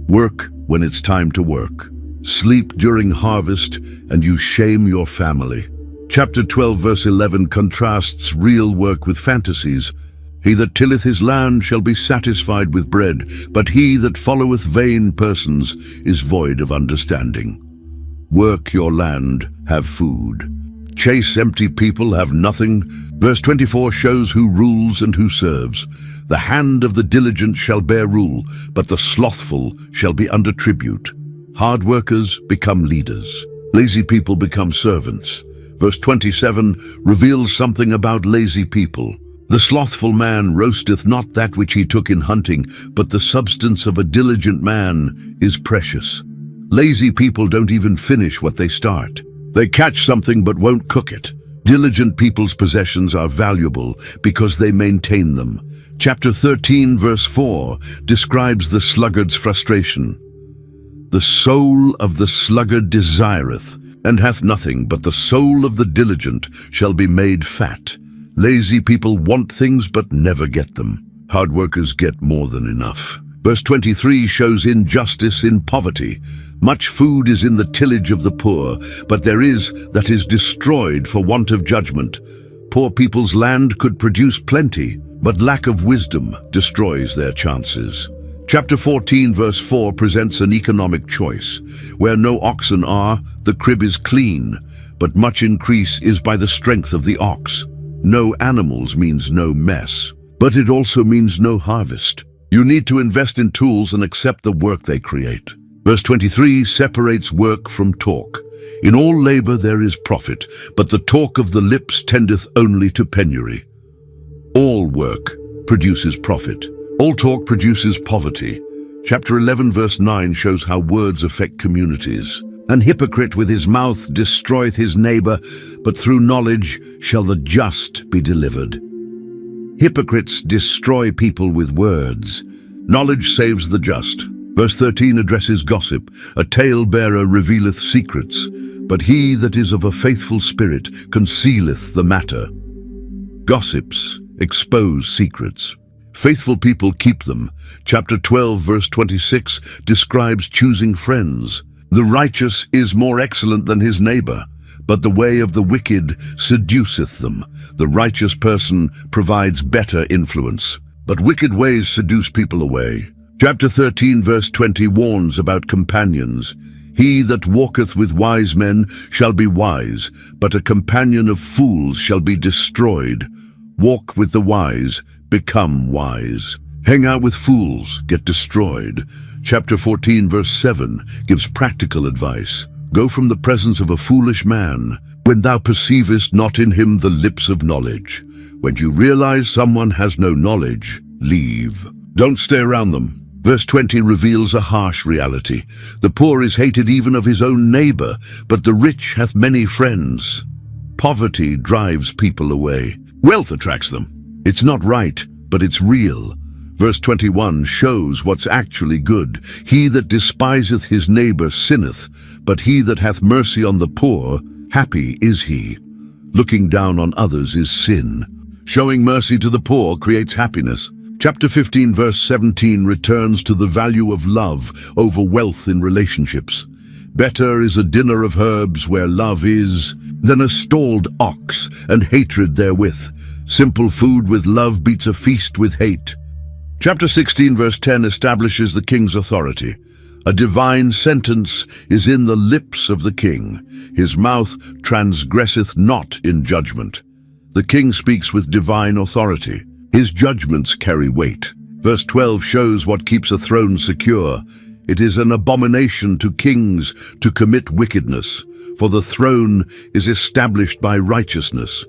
Work when it's time to work. Sleep during harvest, and you shame your family. Chapter 12, verse 11 contrasts real work with fantasies. He that tilleth his land shall be satisfied with bread, but he that followeth vain persons is void of understanding. Work your land, have food. Chase empty people, have nothing. Verse 24 shows who rules and who serves. The hand of the diligent shall bear rule, but the slothful shall be under tribute. Hard workers become leaders. Lazy people become servants. Verse 27 reveals something about lazy people. The slothful man roasteth not that which he took in hunting, but the substance of a diligent man is precious. Lazy people don't even finish what they start. They catch something but won't cook it. Diligent people's possessions are valuable because they maintain them. Chapter 13, verse 4 describes the sluggard's frustration. The soul of the sluggard desireth, and hath nothing, but the soul of the diligent shall be made fat. Lazy people want things but never get them. Hard workers get more than enough. Verse 23 shows injustice in poverty. Much food is in the tillage of the poor, but there is that is destroyed for want of judgment. Poor people's land could produce plenty, but lack of wisdom destroys their chances. Chapter 14, verse 4 presents an economic choice. Where no oxen are, the crib is clean, but much increase is by the strength of the ox. No animals means no mess, but it also means no harvest. You need to invest in tools and accept the work they create. Verse 23 separates work from talk. In all labor there is profit, but the talk of the lips tendeth only to penury. All work produces profit. All talk produces poverty. Chapter 11 verse 9 shows how words affect communities. An hypocrite with his mouth destroyeth his neighbor, but through knowledge shall the just be delivered. Hypocrites destroy people with words. Knowledge saves the just. Verse 13 addresses gossip. A tale-bearer revealeth secrets, but he that is of a faithful spirit concealeth the matter. Gossips expose secrets. Faithful people keep them. Chapter 12 verse 26 describes choosing friends. The righteous is more excellent than his neighbor, but the way of the wicked seduceth them. The righteous person provides better influence, but wicked ways seduce people away. Chapter 13 verse 20 warns about companions. He that walketh with wise men shall be wise, but a companion of fools shall be destroyed. Walk with the wise, become wise. Hang out with fools, get destroyed. Chapter 14 verse 7 gives practical advice. Go from the presence of a foolish man, when thou perceivest not in him the lips of knowledge. When you realize someone has no knowledge, leave. Don't stay around them. Verse 20 reveals a harsh reality. The poor is hated even of his own neighbor, but the rich hath many friends. Poverty drives people away. Wealth attracts them. It's not right, but it's real. Verse 21 shows what's actually good. He that despiseth his neighbor sinneth, but he that hath mercy on the poor, happy is he. Looking down on others is sin. Showing mercy to the poor creates happiness. Chapter 15 verse 17 returns to the value of love over wealth in relationships. Better is a dinner of herbs where love is, than a stalled ox and hatred therewith. Simple food with love beats a feast with hate. Chapter 16 verse 10 establishes the king's authority. A divine sentence is in the lips of the king. His mouth transgresseth not in judgment. The king speaks with divine authority. His judgments carry weight. Verse 12 shows what keeps a throne secure. It is an abomination to kings to commit wickedness, for the throne is established by righteousness.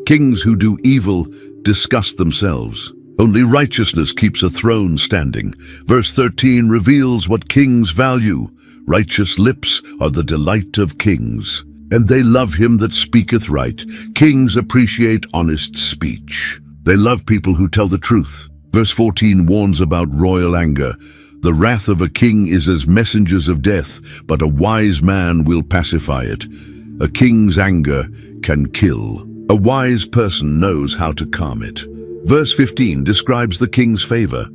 Kings who do evil disgust themselves. Only righteousness keeps a throne standing. Verse 13 reveals what kings value. Righteous lips are the delight of kings, and they love him that speaketh right. Kings appreciate honest speech. They love people who tell the truth. Verse 14 warns about royal anger. The wrath of a king is as messengers of death, but a wise man will pacify it. A king's anger can kill. A wise person knows how to calm it. Verse 15 describes the king's favor.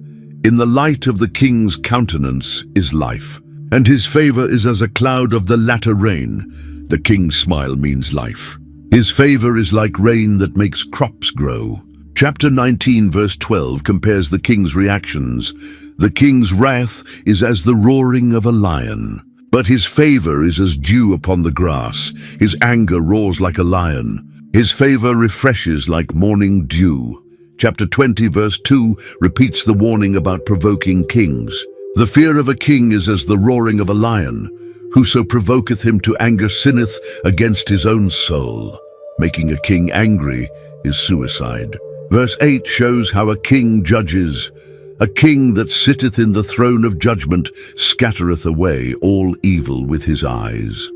In the light of the king's countenance is life, and his favor is as a cloud of the latter rain. The king's smile means life. His favor is like rain that makes crops grow. Chapter 19 verse 12 compares the king's reactions. The king's wrath is as the roaring of a lion, but his favor is as dew upon the grass. His anger roars like a lion. His favor refreshes like morning dew. Chapter 20 verse 2 repeats the warning about provoking kings. The fear of a king is as the roaring of a lion. Whoso provoketh him to anger sinneth against his own soul. Making a king angry is suicide. Verse 8 shows how a king judges. A king that sitteth in the throne of judgment scattereth away all evil with his eyes.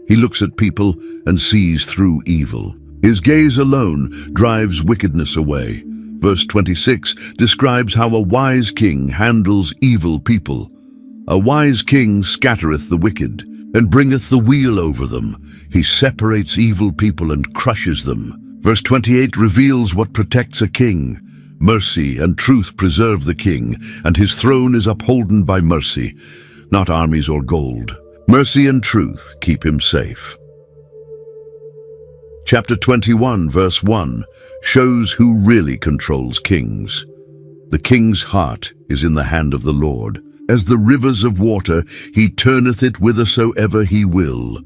He looks at people and sees through evil. His gaze alone drives wickedness away. Verse 26 describes how a wise king handles evil people. A wise king scattereth the wicked, and bringeth the wheel over them. He separates evil people and crushes them. Verse 28 reveals what protects a king. Mercy and truth preserve the king, and his throne is upholden by mercy, not armies or gold. Mercy and truth keep him safe. Chapter 21 verse 1 shows who really controls kings. The king's heart is in the hand of the Lord. As the rivers of water, he turneth it whithersoever he will.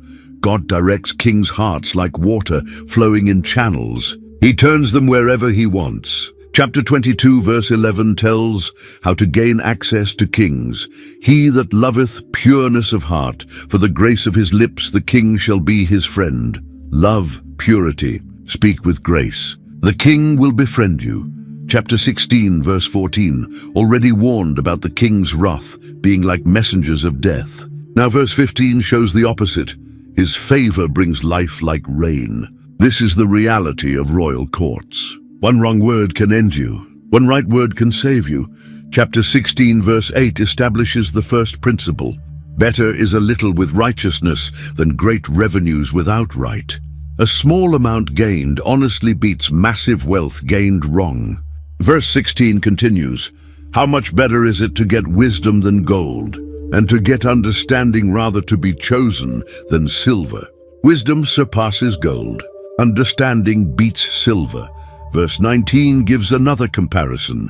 God directs kings' hearts like water flowing in channels. He turns them wherever he wants. Chapter 22 verse 11 tells how to gain access to kings. He that loveth pureness of heart, for the grace of his lips the king shall be his friend. Love purity, speak with grace. The king will befriend you. Chapter 16 verse 14 already warned about the king's wrath being like messengers of death. Now verse 15 shows the opposite. His favor brings life like rain. This is the reality of royal courts. One wrong word can end you. One right word can save you. Chapter 16 verse 8 establishes the first principle. Better is a little with righteousness than great revenues without right. A small amount gained honestly beats massive wealth gained wrong. Verse 16 continues, how much better is it to get wisdom than gold, and to get understanding rather to be chosen than silver. Wisdom surpasses gold. Understanding beats silver. Verse 19 gives another comparison.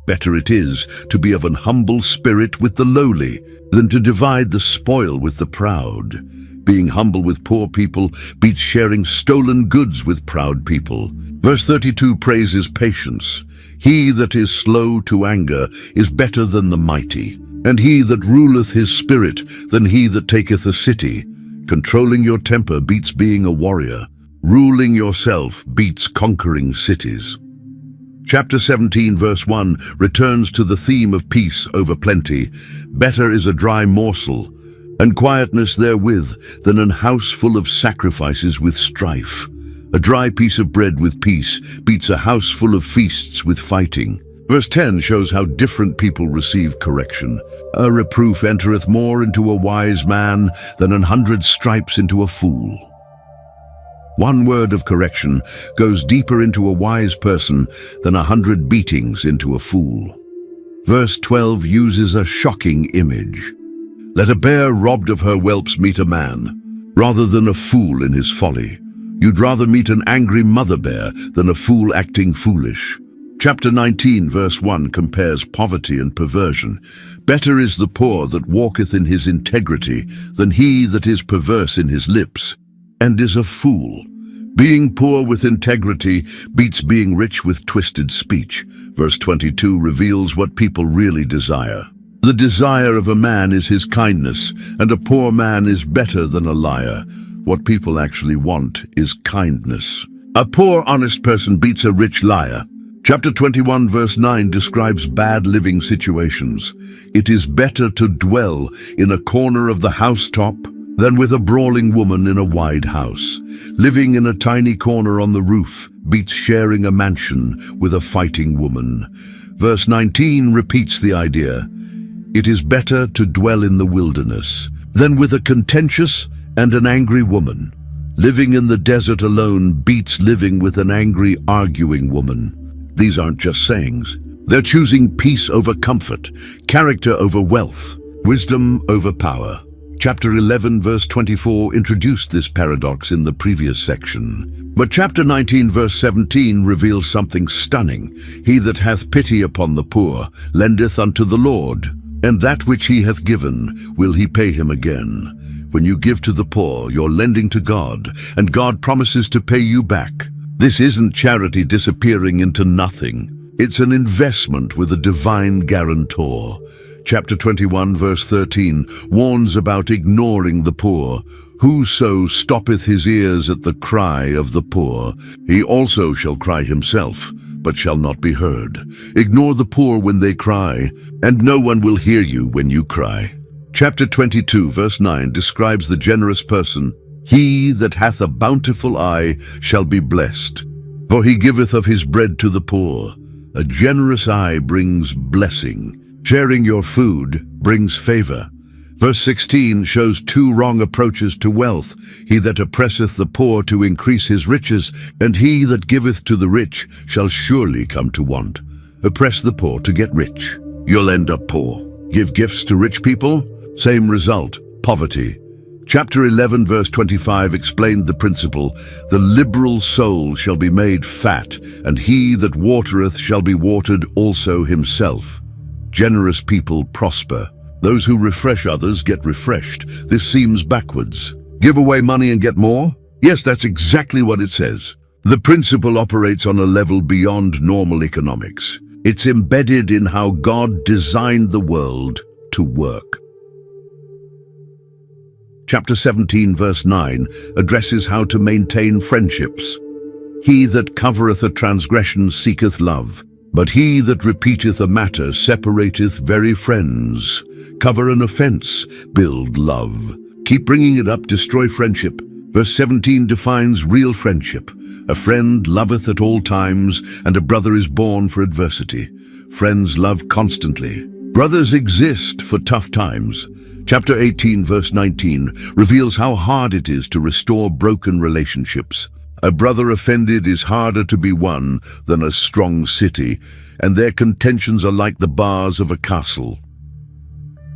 Better it is to be of an humble spirit with the lowly than to divide the spoil with the proud. Being humble with poor people beats sharing stolen goods with proud people. Verse 32 praises patience. He that is slow to anger is better than the mighty, and he that ruleth his spirit than he that taketh a city. Controlling your temper beats being a warrior. Ruling yourself beats conquering cities. Chapter 17 verse 1 returns to the theme of peace over plenty. Better is a dry morsel, and quietness therewith, than an house full of sacrifices with strife. A dry piece of bread with peace beats a house full of feasts with fighting. Verse 10 shows how different people receive correction. A reproof entereth more into a wise man than 100 stripes into a fool. One word of correction goes deeper into a wise person than 100 beatings into a fool. Verse 12 uses a shocking image. Let a bear robbed of her whelps meet a man, rather than a fool in his folly. You'd rather meet an angry mother bear than a fool acting foolish. Chapter 19 verse 1 compares poverty and perversion. Better is the poor that walketh in his integrity than he that is perverse in his lips, and is a fool. Being poor with integrity beats being rich with twisted speech. Verse 22 reveals what people really desire. The desire of a man is his kindness, and a poor man is better than a liar. What people actually want is kindness. A poor, honest person beats a rich liar. Chapter 21 verse 9 describes bad living situations. It is better to dwell in a corner of the housetop than with a brawling woman in a wide house. Living in a tiny corner on the roof beats sharing a mansion with a fighting woman. Verse 19 repeats the idea. It is better to dwell in the wilderness than with a contentious and an angry woman. Living in the desert alone beats living with an angry, arguing woman. These aren't just sayings. They're choosing peace over comfort, character over wealth, wisdom over power. Chapter 11 verse 24 introduced this paradox in the previous section. But chapter 19 verse 17 reveals something stunning. He that hath pity upon the poor lendeth unto the Lord, and that which he hath given will he pay him again. When you give to the poor, you're lending to God, and God promises to pay you back. This isn't charity disappearing into nothing. It's an investment with a divine guarantor. Chapter 21 verse 13 warns about ignoring the poor. Whoso stoppeth his ears at the cry of the poor, he also shall cry himself, but shall not be heard. Ignore the poor when they cry, and no one will hear you when you cry. Chapter 22 verse 9 describes the generous person. He that hath a bountiful eye shall be blessed, for he giveth of his bread to the poor. A generous eye brings blessing. Sharing your food brings favor. Verse 16 shows two wrong approaches to wealth. He that oppresseth the poor to increase his riches, and he that giveth to the rich shall surely come to want. Oppress the poor to get rich. You'll end up poor. Give gifts to rich people? Same result, poverty. Chapter 11 verse 25 explained the principle. The liberal soul shall be made fat, and he that watereth shall be watered also himself. Generous people prosper. Those who refresh others get refreshed. This seems backwards. Give away money and get more? Yes, that's exactly what it says. The principle operates on a level beyond normal economics. It's embedded in how God designed the world to work. Chapter 17, verse 9, addresses how to maintain friendships. He that covereth a transgression seeketh love, but he that repeateth a matter separateth very friends. Cover an offense, build love. Keep bringing it up, destroy friendship. Verse 17 defines real friendship. A friend loveth at all times, and a brother is born for adversity. Friends love constantly. Brothers exist for tough times. Chapter 18, verse 19, reveals how hard it is to restore broken relationships. A brother offended is harder to be won than a strong city, and their contentions are like the bars of a castle.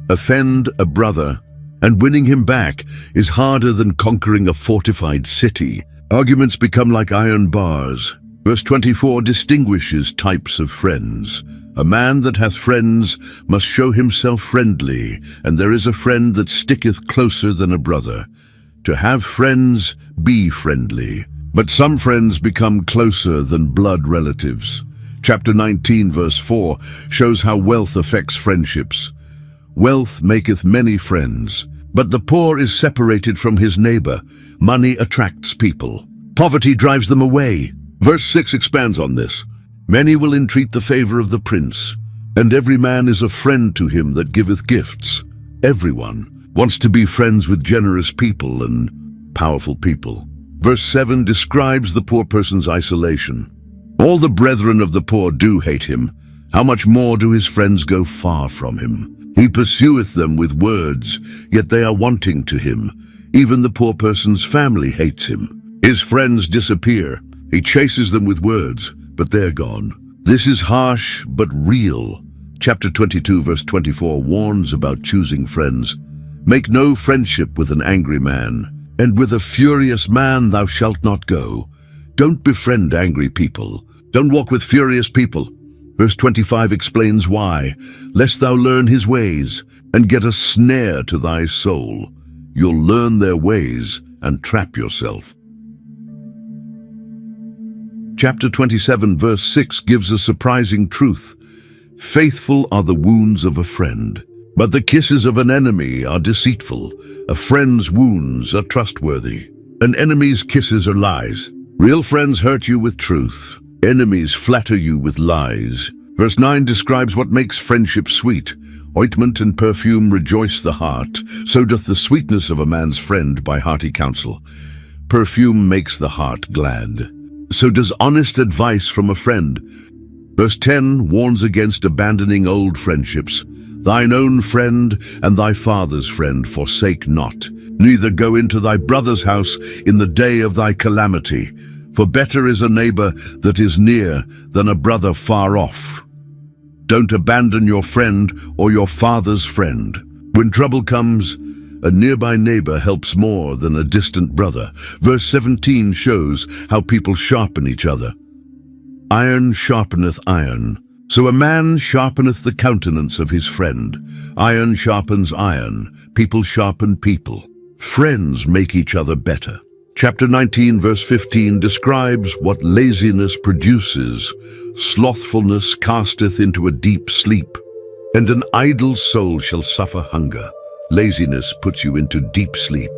Offend a brother, and winning him back is harder than conquering a fortified city. Arguments become like iron bars. Verse 24 distinguishes types of friends. A man that hath friends must show himself friendly, and there is a friend that sticketh closer than a brother. To have friends, be friendly. But some friends become closer than blood relatives. Chapter 19, verse 4, shows how wealth affects friendships. Wealth maketh many friends, but the poor is separated from his neighbor. Money attracts people. Poverty drives them away. Verse 6 expands on this. Many will entreat the favor of the prince, and every man is a friend to him that giveth gifts. Everyone wants to be friends with generous people and powerful people. Verse 7 describes the poor person's isolation. All the brethren of the poor do hate him. How much more do his friends go far from him? He pursueth them with words, yet they are wanting to him. Even the poor person's family hates him. His friends disappear. He chases them with words, but they're gone. This is harsh, but real. Chapter 22, verse 24 warns about choosing friends. Make no friendship with an angry man, and with a furious man thou shalt not go. Don't befriend angry people. Don't walk with furious people. Verse 25 explains why. Lest thou learn his ways, and get a snare to thy soul. You'll learn their ways and trap yourself. Chapter 27, verse 6 gives a surprising truth. Faithful are the wounds of a friend, but the kisses of an enemy are deceitful. A friend's wounds are trustworthy. An enemy's kisses are lies. Real friends hurt you with truth. Enemies flatter you with lies. Verse 9 describes what makes friendship sweet. Ointment and perfume rejoice the heart. So doth the sweetness of a man's friend by hearty counsel. Perfume makes the heart glad. So does honest advice from a friend. Verse 10 warns against abandoning old friendships. Thine own friend and thy father's friend forsake not. Neither go into thy brother's house in the day of thy calamity. For better is a neighbor that is near than a brother far off. Don't abandon your friend or your father's friend. When trouble comes, a nearby neighbor helps more than a distant brother. Verse 17 shows how people sharpen each other. Iron sharpeneth iron. So a man sharpeneth the countenance of his friend. Iron sharpens iron. People sharpen people. Friends make each other better. Chapter 19, verse 15 describes what laziness produces. Slothfulness casteth into a deep sleep, and an idle soul shall suffer hunger. Laziness puts you into deep sleep.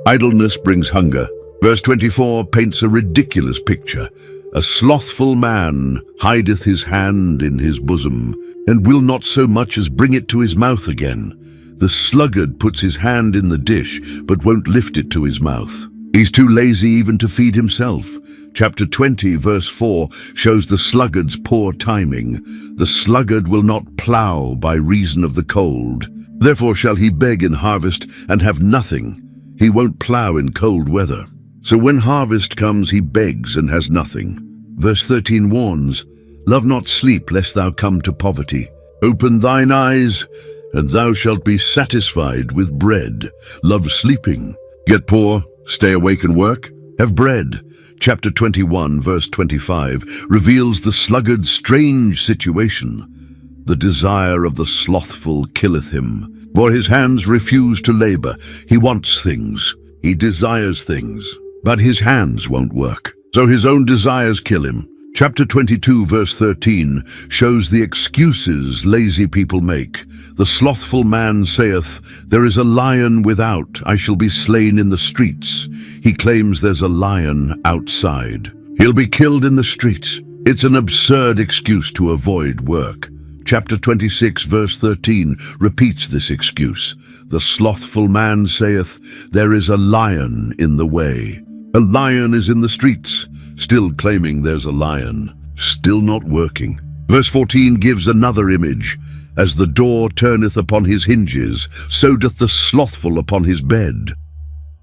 Idleness brings hunger. Verse 24 paints a ridiculous picture. A slothful man hideth his hand in his bosom, and will not so much as bring it to his mouth again. The sluggard puts his hand in the dish, but won't lift it to his mouth. He's too lazy even to feed himself. Chapter 20, verse 4 shows the sluggard's poor timing. The sluggard will not plow by reason of the cold. Therefore shall he beg in harvest and have nothing. He won't plow in cold weather. So when harvest comes, he begs and has nothing. Verse 13 warns, love not sleep, lest thou come to poverty. Open thine eyes, and thou shalt be satisfied with bread. Love sleeping. Get poor, stay awake and work. Have bread. Chapter 21, verse 25, reveals the sluggard's strange situation. The desire of the slothful killeth him, for his hands refuse to labor. He wants things, he desires things, but his hands won't work. so his own desires kill him. Chapter 22, verse 13, shows the excuses lazy people make. The slothful man saith, "There is a lion without, I shall be slain in the streets." He claims there's a lion outside. He'll be killed in the streets. It's an absurd excuse to avoid work. Chapter 26, verse 13, repeats this excuse. The slothful man saith, "There is a lion in the way." A lion is in the streets, still claiming there's a lion, still not working. Verse 14 gives another image. As the door turneth upon his hinges, so doth the slothful upon his bed.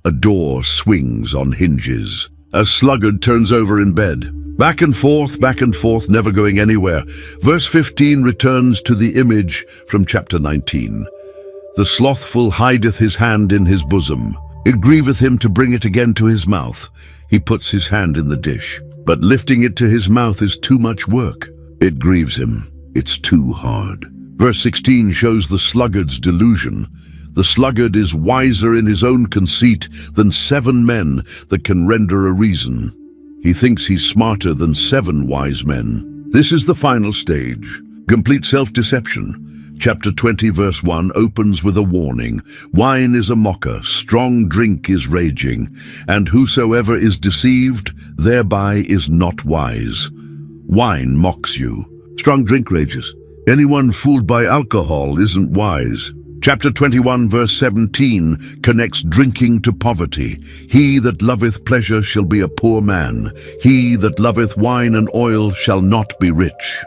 A door swings on hinges. A sluggard turns over in bed. Back and forth, never going anywhere. Verse 15 returns to the image from chapter 19. The slothful hideth his hand in his bosom. It grieveth him to bring it again to his mouth. He puts his hand in the dish, but lifting it to his mouth is too much work. It grieves him. It's too hard. Verse 16 shows the sluggard's delusion. The sluggard is wiser in his own conceit than 7 men that can render a reason. He thinks he's smarter than 7 wise men. This is the final stage, complete self-deception. Chapter 20, verse 1 opens with a warning. Wine is a mocker, strong drink is raging, and whosoever is deceived thereby is not wise. Wine mocks you. Strong drink rages. Anyone fooled by alcohol isn't wise. Chapter 21, verse 17 connects drinking to poverty. He that loveth pleasure shall be a poor man. He that loveth wine and oil shall not be rich.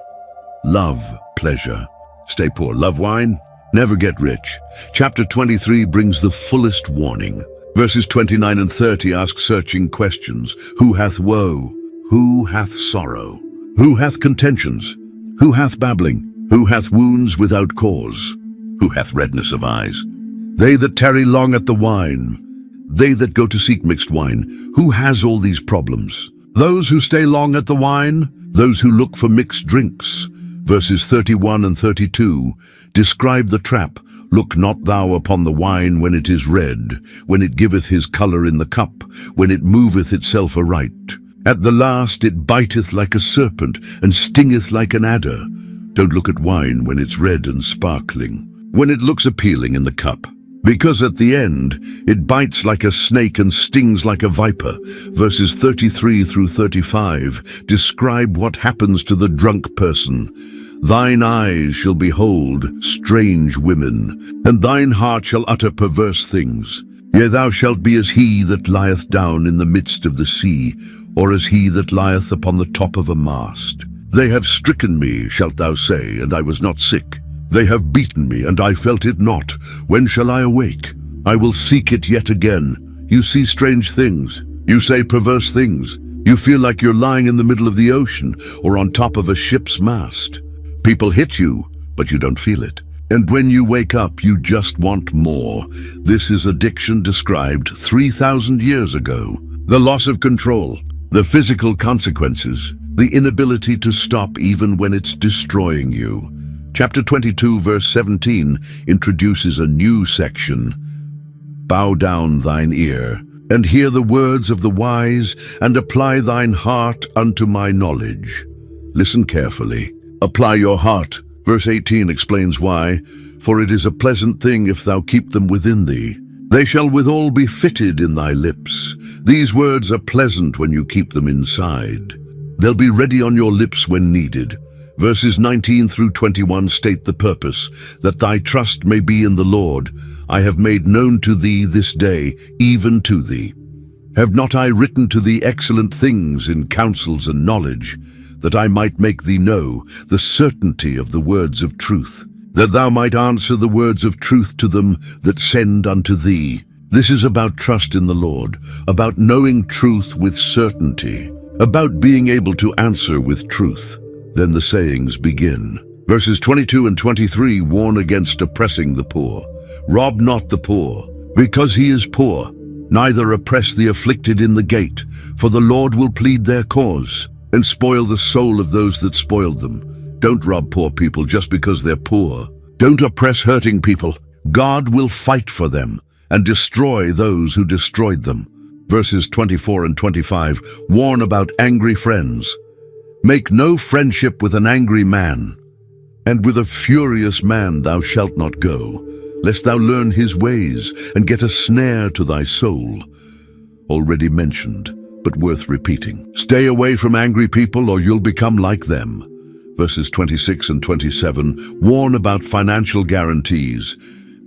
Love pleasure. Stay poor. Love wine? Never get rich. Chapter 23 brings the fullest warning. Verses 29 and 30 ask searching questions. Who hath woe? Who hath sorrow? Who hath contentions? Who hath babbling? Who hath wounds without cause? Who hath redness of eyes? They that tarry long at the wine. They that go to seek mixed wine. Who has all these problems? Those who stay long at the wine? Those who look for mixed drinks? Verses 31 and 32 describe the trap. Look not thou upon the wine when it is red, when it giveth his colour in the cup, when it moveth itself aright. At the last it biteth like a serpent, and stingeth like an adder. Don't look at wine when it's red and sparkling, when it looks appealing in the cup, because at the end it bites like a snake and stings like a viper. Verses 33 through 35 describe what happens to the drunk person. Thine eyes shall behold strange women, and thine heart shall utter perverse things. Yea, thou shalt be as he that lieth down in the midst of the sea, or as he that lieth upon the top of a mast. They have stricken me, shalt thou say, and I was not sick. They have beaten me, and I felt it not. When shall I awake? I will seek it yet again. You see strange things. You say perverse things. You feel like you're lying in the middle of the ocean or on top of a ship's mast. People hit you, but you don't feel it. And when you wake up, you just want more. This is addiction described 3,000 years ago. The loss of control, the physical consequences, the inability to stop even when it's destroying you. Chapter 22, verse 17 introduces a new section. Bow down thine ear, and hear the words of the wise, and apply thine heart unto my knowledge. Listen carefully. Apply your heart. Verse 18 explains why. For it is a pleasant thing if thou keep them within thee. They shall withal be fitted in thy lips. These words are pleasant when you keep them inside. They'll be ready on your lips when needed. Verses 19 through 21 state the purpose, that thy trust may be in the Lord. I have made known to thee this day, even to thee. Have not I written to thee excellent things in counsels and knowledge, that I might make thee know the certainty of the words of truth, that thou might answer the words of truth to them that send unto thee. This is about trust in the Lord, about knowing truth with certainty, about being able to answer with truth. Then the sayings begin. Verses 22 and 23 warn against oppressing the poor. Rob not the poor, because he is poor. Neither oppress the afflicted in the gate, for the Lord will plead their cause, and spoil the soul of those that spoiled them. Don't rob poor people just because they're poor. Don't oppress hurting people. God will fight for them and destroy those who destroyed them. Verses 24 and 25 warn about angry friends. Make no friendship with an angry man, and with a furious man thou shalt not go, lest thou learn his ways and get a snare to thy soul. Already mentioned, but worth repeating. Stay away from angry people or you'll become like them. Verses 26 and 27 warn about financial guarantees.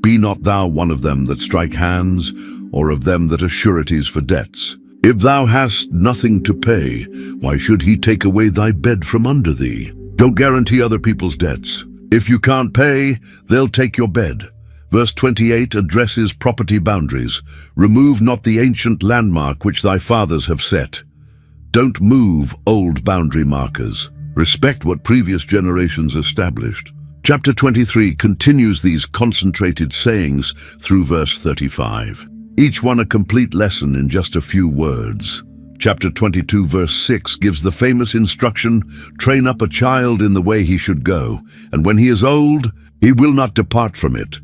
Be not thou one of them that strike hands, or of them that are sureties for debts. If thou hast nothing to pay, why should he take away thy bed from under thee? Don't guarantee other people's debts. If you can't pay, they'll take your bed. Verse 28 addresses property boundaries. Remove not the ancient landmark which thy fathers have set. Don't move old boundary markers. Respect what previous generations established. Chapter 23 continues these concentrated sayings through verse 35. Each one a complete lesson in just a few words. Chapter 22 verse 6 gives the famous instruction, train up a child in the way he should go, and when he is old, he will not depart from it.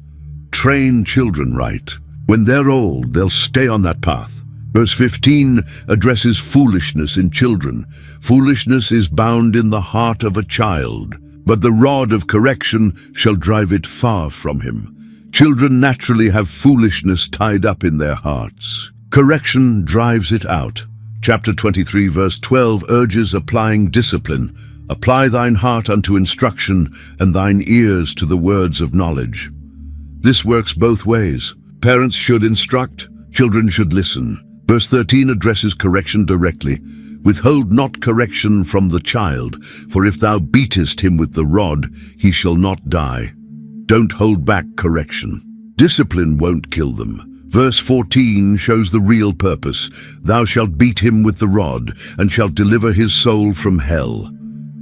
Train children right. When they're old, they'll stay on that path. Verse 15 addresses foolishness in children. Foolishness is bound in the heart of a child, but the rod of correction shall drive it far from him. Children naturally have foolishness tied up in their hearts. Correction drives it out. Chapter 23 verse 12 urges applying discipline. Apply thine heart unto instruction, and thine ears to the words of knowledge. This works both ways. Parents should instruct, children should listen. Verse 13 addresses correction directly. Withhold not correction from the child, for if thou beatest him with the rod, he shall not die. Don't hold back correction. Discipline won't kill them. Verse 14 shows the real purpose. Thou shalt beat him with the rod, and shalt deliver his soul from hell.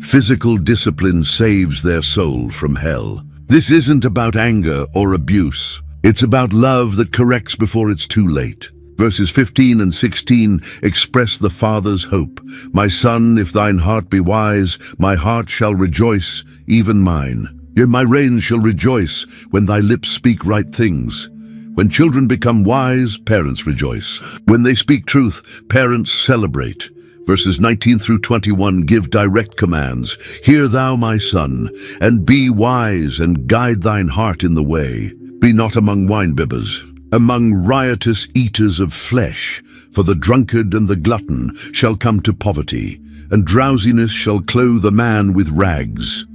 Physical discipline saves their soul from hell. This isn't about anger or abuse. It's about love that corrects before it's too late. Verses 15 and 16 express the Father's hope. My son, if thine heart be wise, my heart shall rejoice, even mine. Yea, my reins shall rejoice when thy lips speak right things. When children become wise, parents rejoice. When they speak truth, parents celebrate. Verses 19 through 21 give direct commands. Hear thou, my son, and be wise, and guide thine heart in the way. Be not among winebibbers, among riotous eaters of flesh, for the drunkard and the glutton shall come to poverty, and drowsiness shall clothe a man with rags.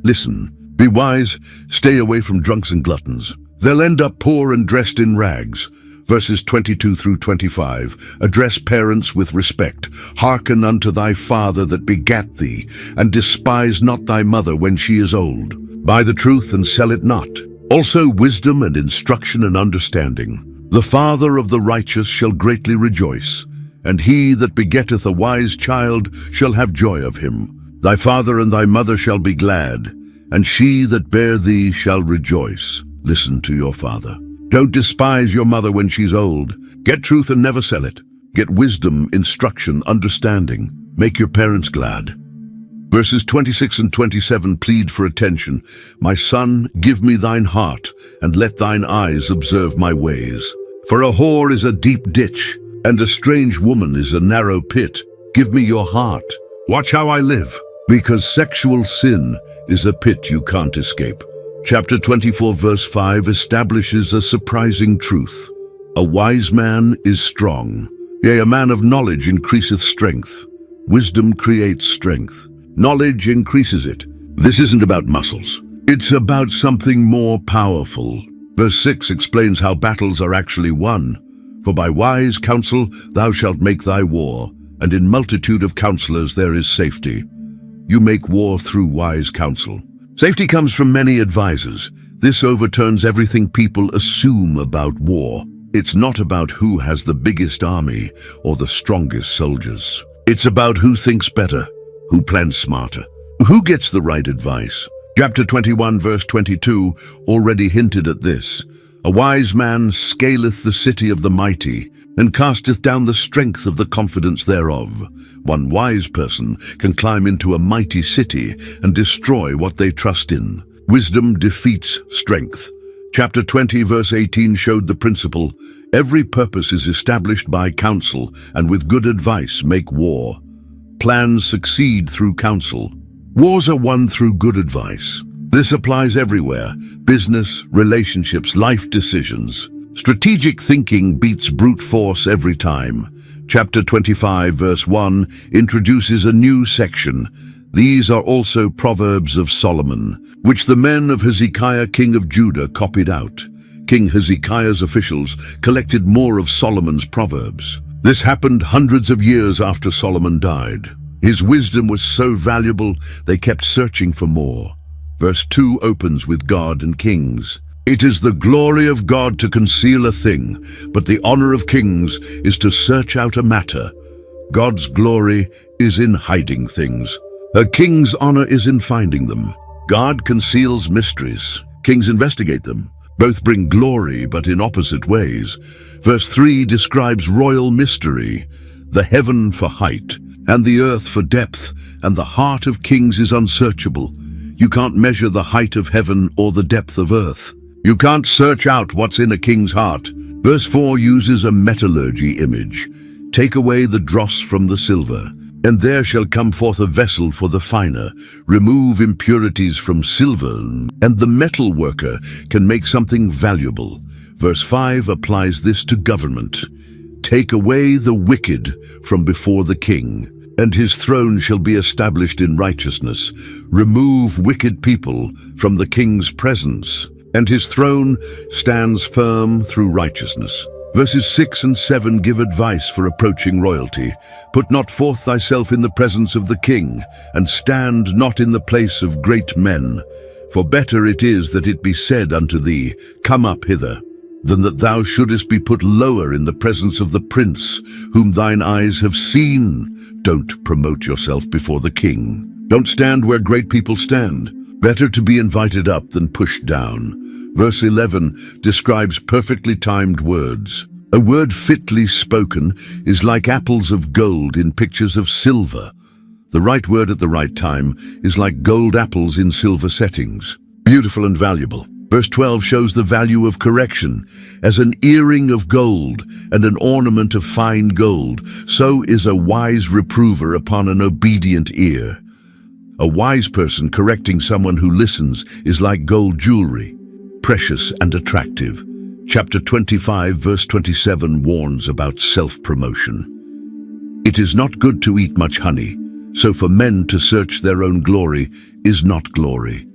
Listen, be wise, stay away from drunks and gluttons. They'll end up poor and dressed in rags. Verses 22 through 25 address parents with respect. Hearken unto thy father that begat thee, and despise not thy mother when she is old. Buy the truth and sell it not. Also wisdom and instruction and understanding. The father of the righteous shall greatly rejoice, and he that begetteth a wise child shall have joy of him. Thy father and thy mother shall be glad, and she that bare thee shall rejoice. Listen to your father. Don't despise your mother when she's old. Get truth and never sell it. Get wisdom, instruction, understanding. Make your parents glad. Verses 26 and 27 plead for attention. My son, give me thine heart, and let thine eyes observe my ways. For a whore is a deep ditch, and a strange woman is a narrow pit. Give me your heart. Watch how I live, because sexual sin is a pit you can't escape. Chapter 24 verse 5 establishes a surprising truth. A wise man is strong. Yea, a man of knowledge increaseth strength. Wisdom creates strength. Knowledge increases it. This isn't about muscles. It's about something more powerful. Verse 6 explains how battles are actually won. For by wise counsel thou shalt make thy war, and in multitude of counselors there is safety. You make war through wise counsel. Safety comes from many advisors. This overturns everything people assume about war. It's not about who has the biggest army or the strongest soldiers. It's about who thinks better, who plans smarter, who gets the right advice. Chapter 21 verse 22 already hinted at this. A wise man scaleth the city of the mighty, and casteth down the strength of the confidence thereof. One wise person can climb into a mighty city and destroy what they trust in. Wisdom defeats strength. Chapter 20, verse 18 showed the principle, every purpose is established by counsel, and with good advice make war. Plans succeed through counsel. Wars are won through good advice. This applies everywhere: business, relationships, life decisions. Strategic thinking beats brute force every time. Chapter 25, verse 1 introduces a new section. These are also Proverbs of Solomon, which the men of Hezekiah, king of Judah, copied out. King Hezekiah's officials collected more of Solomon's Proverbs. This happened hundreds of years after Solomon died. His wisdom was so valuable, they kept searching for more. Verse 2 opens with God and kings. It is the glory of God to conceal a thing, but the honor of kings is to search out a matter. God's glory is in hiding things. A king's honor is in finding them. God conceals mysteries. Kings investigate them. Both bring glory, but in opposite ways. Verse 3 describes royal mystery, the heaven for height, and the earth for depth, and the heart of kings is unsearchable. You can't measure the height of heaven or the depth of earth. You can't search out what's in a king's heart. Verse 4 uses a metallurgy image. Take away the dross from the silver, and there shall come forth a vessel for the finer. Remove impurities from silver, and the metal worker can make something valuable. Verse 5 applies this to government. Take away the wicked from before the king, and his throne shall be established in righteousness. Remove wicked people from the king's presence, and his throne stands firm through righteousness. Verses 6 and 7 give advice for approaching royalty. Put not forth thyself in the presence of the king, and stand not in the place of great men. For better it is that it be said unto thee, Come up hither, than that thou shouldest be put lower in the presence of the prince, whom thine eyes have seen. Don't promote yourself before the king. Don't stand where great people stand. Better to be invited up than pushed down. Verse 11 describes perfectly timed words. A word fitly spoken is like apples of gold in pictures of silver. The right word at the right time is like gold apples in silver settings. Beautiful and valuable. Verse 12 shows the value of correction. As an earring of gold and an ornament of fine gold, so is a wise reprover upon an obedient ear. A wise person correcting someone who listens is like gold jewelry, precious and attractive. Chapter 25, verse 27 warns about self-promotion. It is not good to eat much honey, so for men to search their own glory is not glory.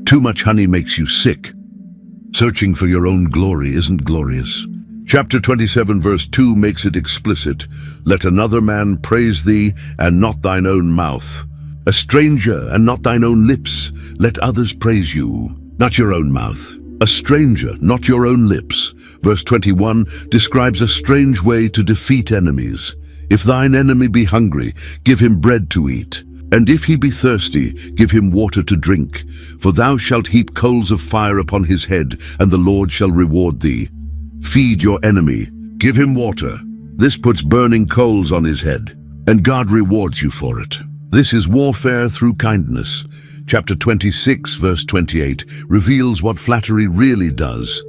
Too much honey makes you sick. Searching for your own glory isn't glorious. Chapter 27, verse 2 makes it explicit. Let another man praise thee, and not thine own mouth. A stranger, and not thine own lips. Let others praise you, not your own mouth. A stranger, not your own lips. Verse 21 describes a strange way to defeat enemies. If thine enemy be hungry, give him bread to eat. And if he be thirsty, give him water to drink. For thou shalt heap coals of fire upon his head, and the Lord shall reward thee. Feed your enemy, give him water. This puts burning coals on his head, and God rewards you for it. This is warfare through kindness. Chapter 26, verse 28, reveals what flattery really does.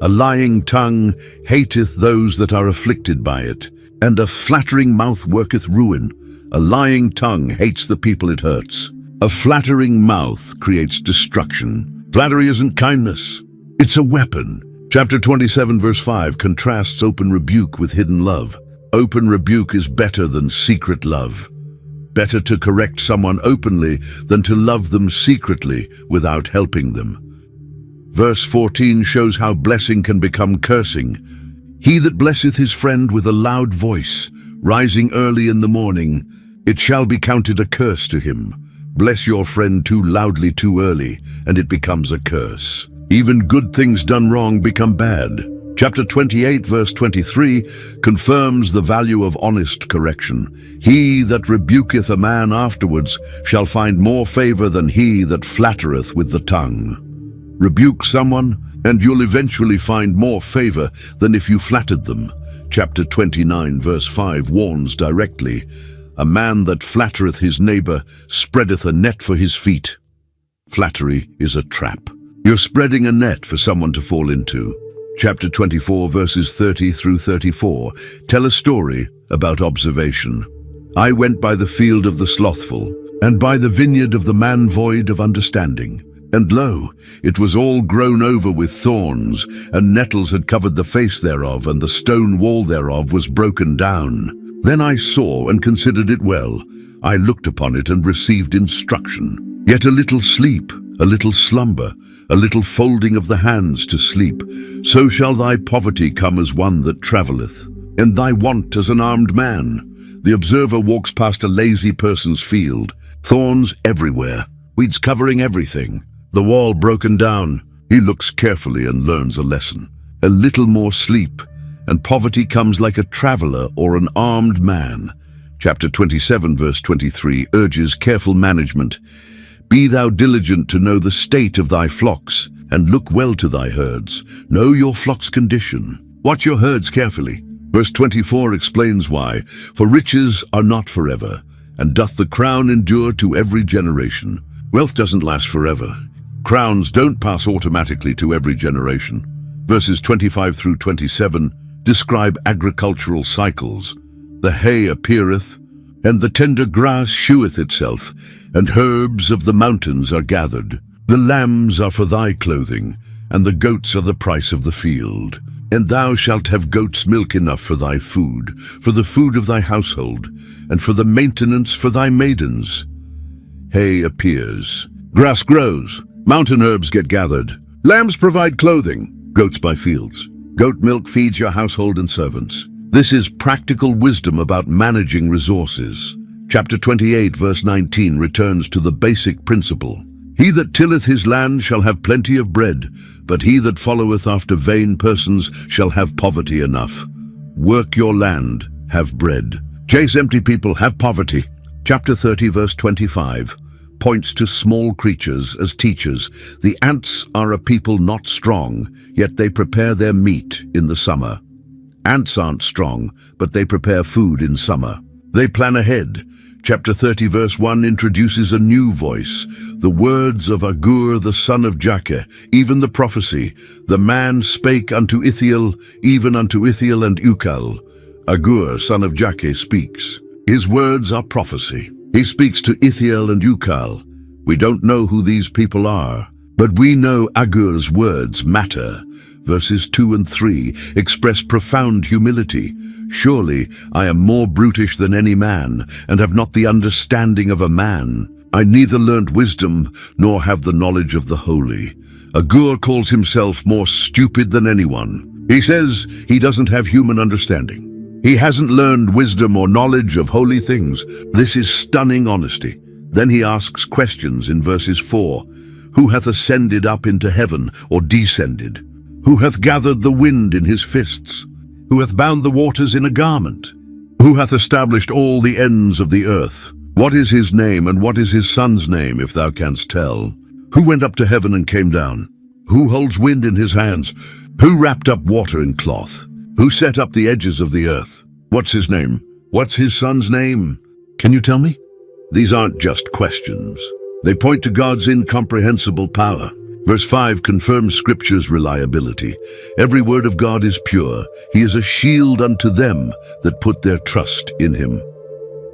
A lying tongue hateth those that are afflicted by it, and a flattering mouth worketh ruin. A lying tongue hates the people it hurts. A flattering mouth creates destruction. Flattery isn't kindness, it's a weapon. Chapter 27, verse 5 contrasts open rebuke with hidden love. Open rebuke is better than secret love. Better to correct someone openly than to love them secretly without helping them. Verse 14 shows how blessing can become cursing. He that blesseth his friend with a loud voice, rising early in the morning, it shall be counted a curse to him. Bless your friend too loudly too early, and it becomes a curse. Even good things done wrong become bad. Chapter 28, verse 23, confirms the value of honest correction. He that rebuketh a man afterwards shall find more favor than he that flattereth with the tongue. Rebuke someone, and you'll eventually find more favor than if you flattered them. Chapter 29, verse 5 warns directly, a man that flattereth his neighbor spreadeth a net for his feet. Flattery is a trap. You're spreading a net for someone to fall into. Chapter 24, verses 30 through 34, tell a story about observation. I went by the field of the slothful, and by the vineyard of the man void of understanding. And lo, it was all grown over with thorns, and nettles had covered the face thereof, and the stone wall thereof was broken down. Then I saw and considered it well. I looked upon it and received instruction. Yet a little sleep, a little slumber, a little folding of the hands to sleep. So shall thy poverty come as one that travelleth, and thy want as an armed man. The observer walks past a lazy person's field. Thorns everywhere, weeds covering everything. The wall broken down. He looks carefully and learns a lesson. A little more sleep, and poverty comes like a traveller or an armed man. Chapter 27, verse 23, urges careful management. Be thou diligent to know the state of thy flocks, and look well to thy herds. Know your flock's condition. Watch your herds carefully. Verse 24 explains why. For riches are not forever, and doth the crown endure to every generation. Wealth doesn't last forever. Crowns don't pass automatically to every generation. Verses 25 through 27 describe agricultural cycles. The hay appeareth, and the tender grass sheweth itself, and herbs of the mountains are gathered. The lambs are for thy clothing, and the goats are the price of the field. And thou shalt have goats' milk enough for thy food, for the food of thy household, and for the maintenance for thy maidens. Hay appears, grass grows, mountain herbs get gathered, lambs provide clothing, goats buy fields. Goat milk feeds your household and servants. This is practical wisdom about managing resources. Chapter 28, verse 19 returns to the basic principle. He that tilleth his land shall have plenty of bread, but he that followeth after vain persons shall have poverty enough. Work your land, have bread. Chase empty people, have poverty. Chapter 30, verse 25 points to small creatures as teachers. The ants are a people not strong, yet they prepare their meat in the summer. Ants aren't strong, but they prepare food in summer. They plan ahead. Chapter 30, verse 1 introduces a new voice, the words of Agur the son of Jakeh, even the prophecy. The man spake unto Ithiel, even unto Ithiel and Ukal. Agur, son of Jakeh, speaks. His words are prophecy. He speaks to Ithiel and Ukal. We don't know who these people are, but we know Agur's words matter. Verses 2 and 3 express profound humility. Surely I am more brutish than any man, and have not the understanding of a man. I neither learnt wisdom, nor have the knowledge of the holy. Agur calls himself more stupid than anyone. He says he doesn't have human understanding. He hasn't learned wisdom or knowledge of holy things. This is stunning honesty. Then he asks questions in verses 4. Who hath ascended up into heaven, or descended? Who hath gathered the wind in his fists? Who hath bound the waters in a garment? Who hath established all the ends of the earth? What is his name, and what is his son's name, if thou canst tell? Who went up to heaven and came down? Who holds wind in his hands? Who wrapped up water in cloth? Who set up the edges of the earth? What's his name? What's his son's name? Can you tell me? These aren't just questions. They point to God's incomprehensible power. Verse 5 confirms Scripture's reliability. Every word of God is pure. He is a shield unto them that put their trust in him.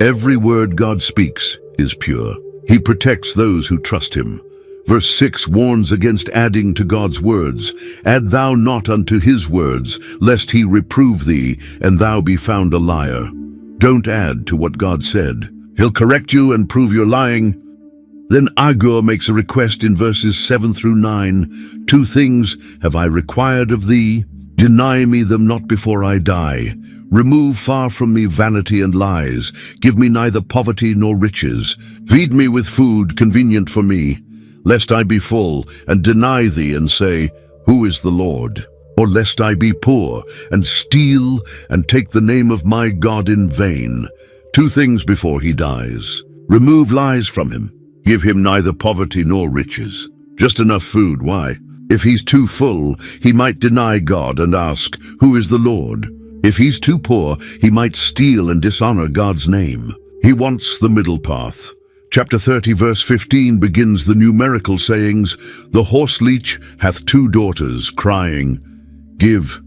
Every word God speaks is pure. He protects those who trust him. Verse 6 warns against adding to God's words. Add thou not unto his words, lest he reprove thee, and thou be found a liar. Don't add to what God said. He'll correct you and prove you're lying. Then Agur makes a request in verses 7 through 9. 2 things have I required of thee. Deny me them not before I die. Remove far from me vanity and lies. Give me neither poverty nor riches. Feed me with food convenient for me, lest I be full, and deny thee, and say, Who is the Lord? Or lest I be poor, and steal, and take the name of my God in vain. 2 things before he dies. Remove lies from him. Give him neither poverty nor riches. Just enough food, why? If he's too full, he might deny God and ask, Who is the Lord? If he's too poor, he might steal and dishonor God's name. He wants the middle path. Chapter 30 verse 15 begins the numerical sayings, "The horse leech hath 2 daughters, crying, Give,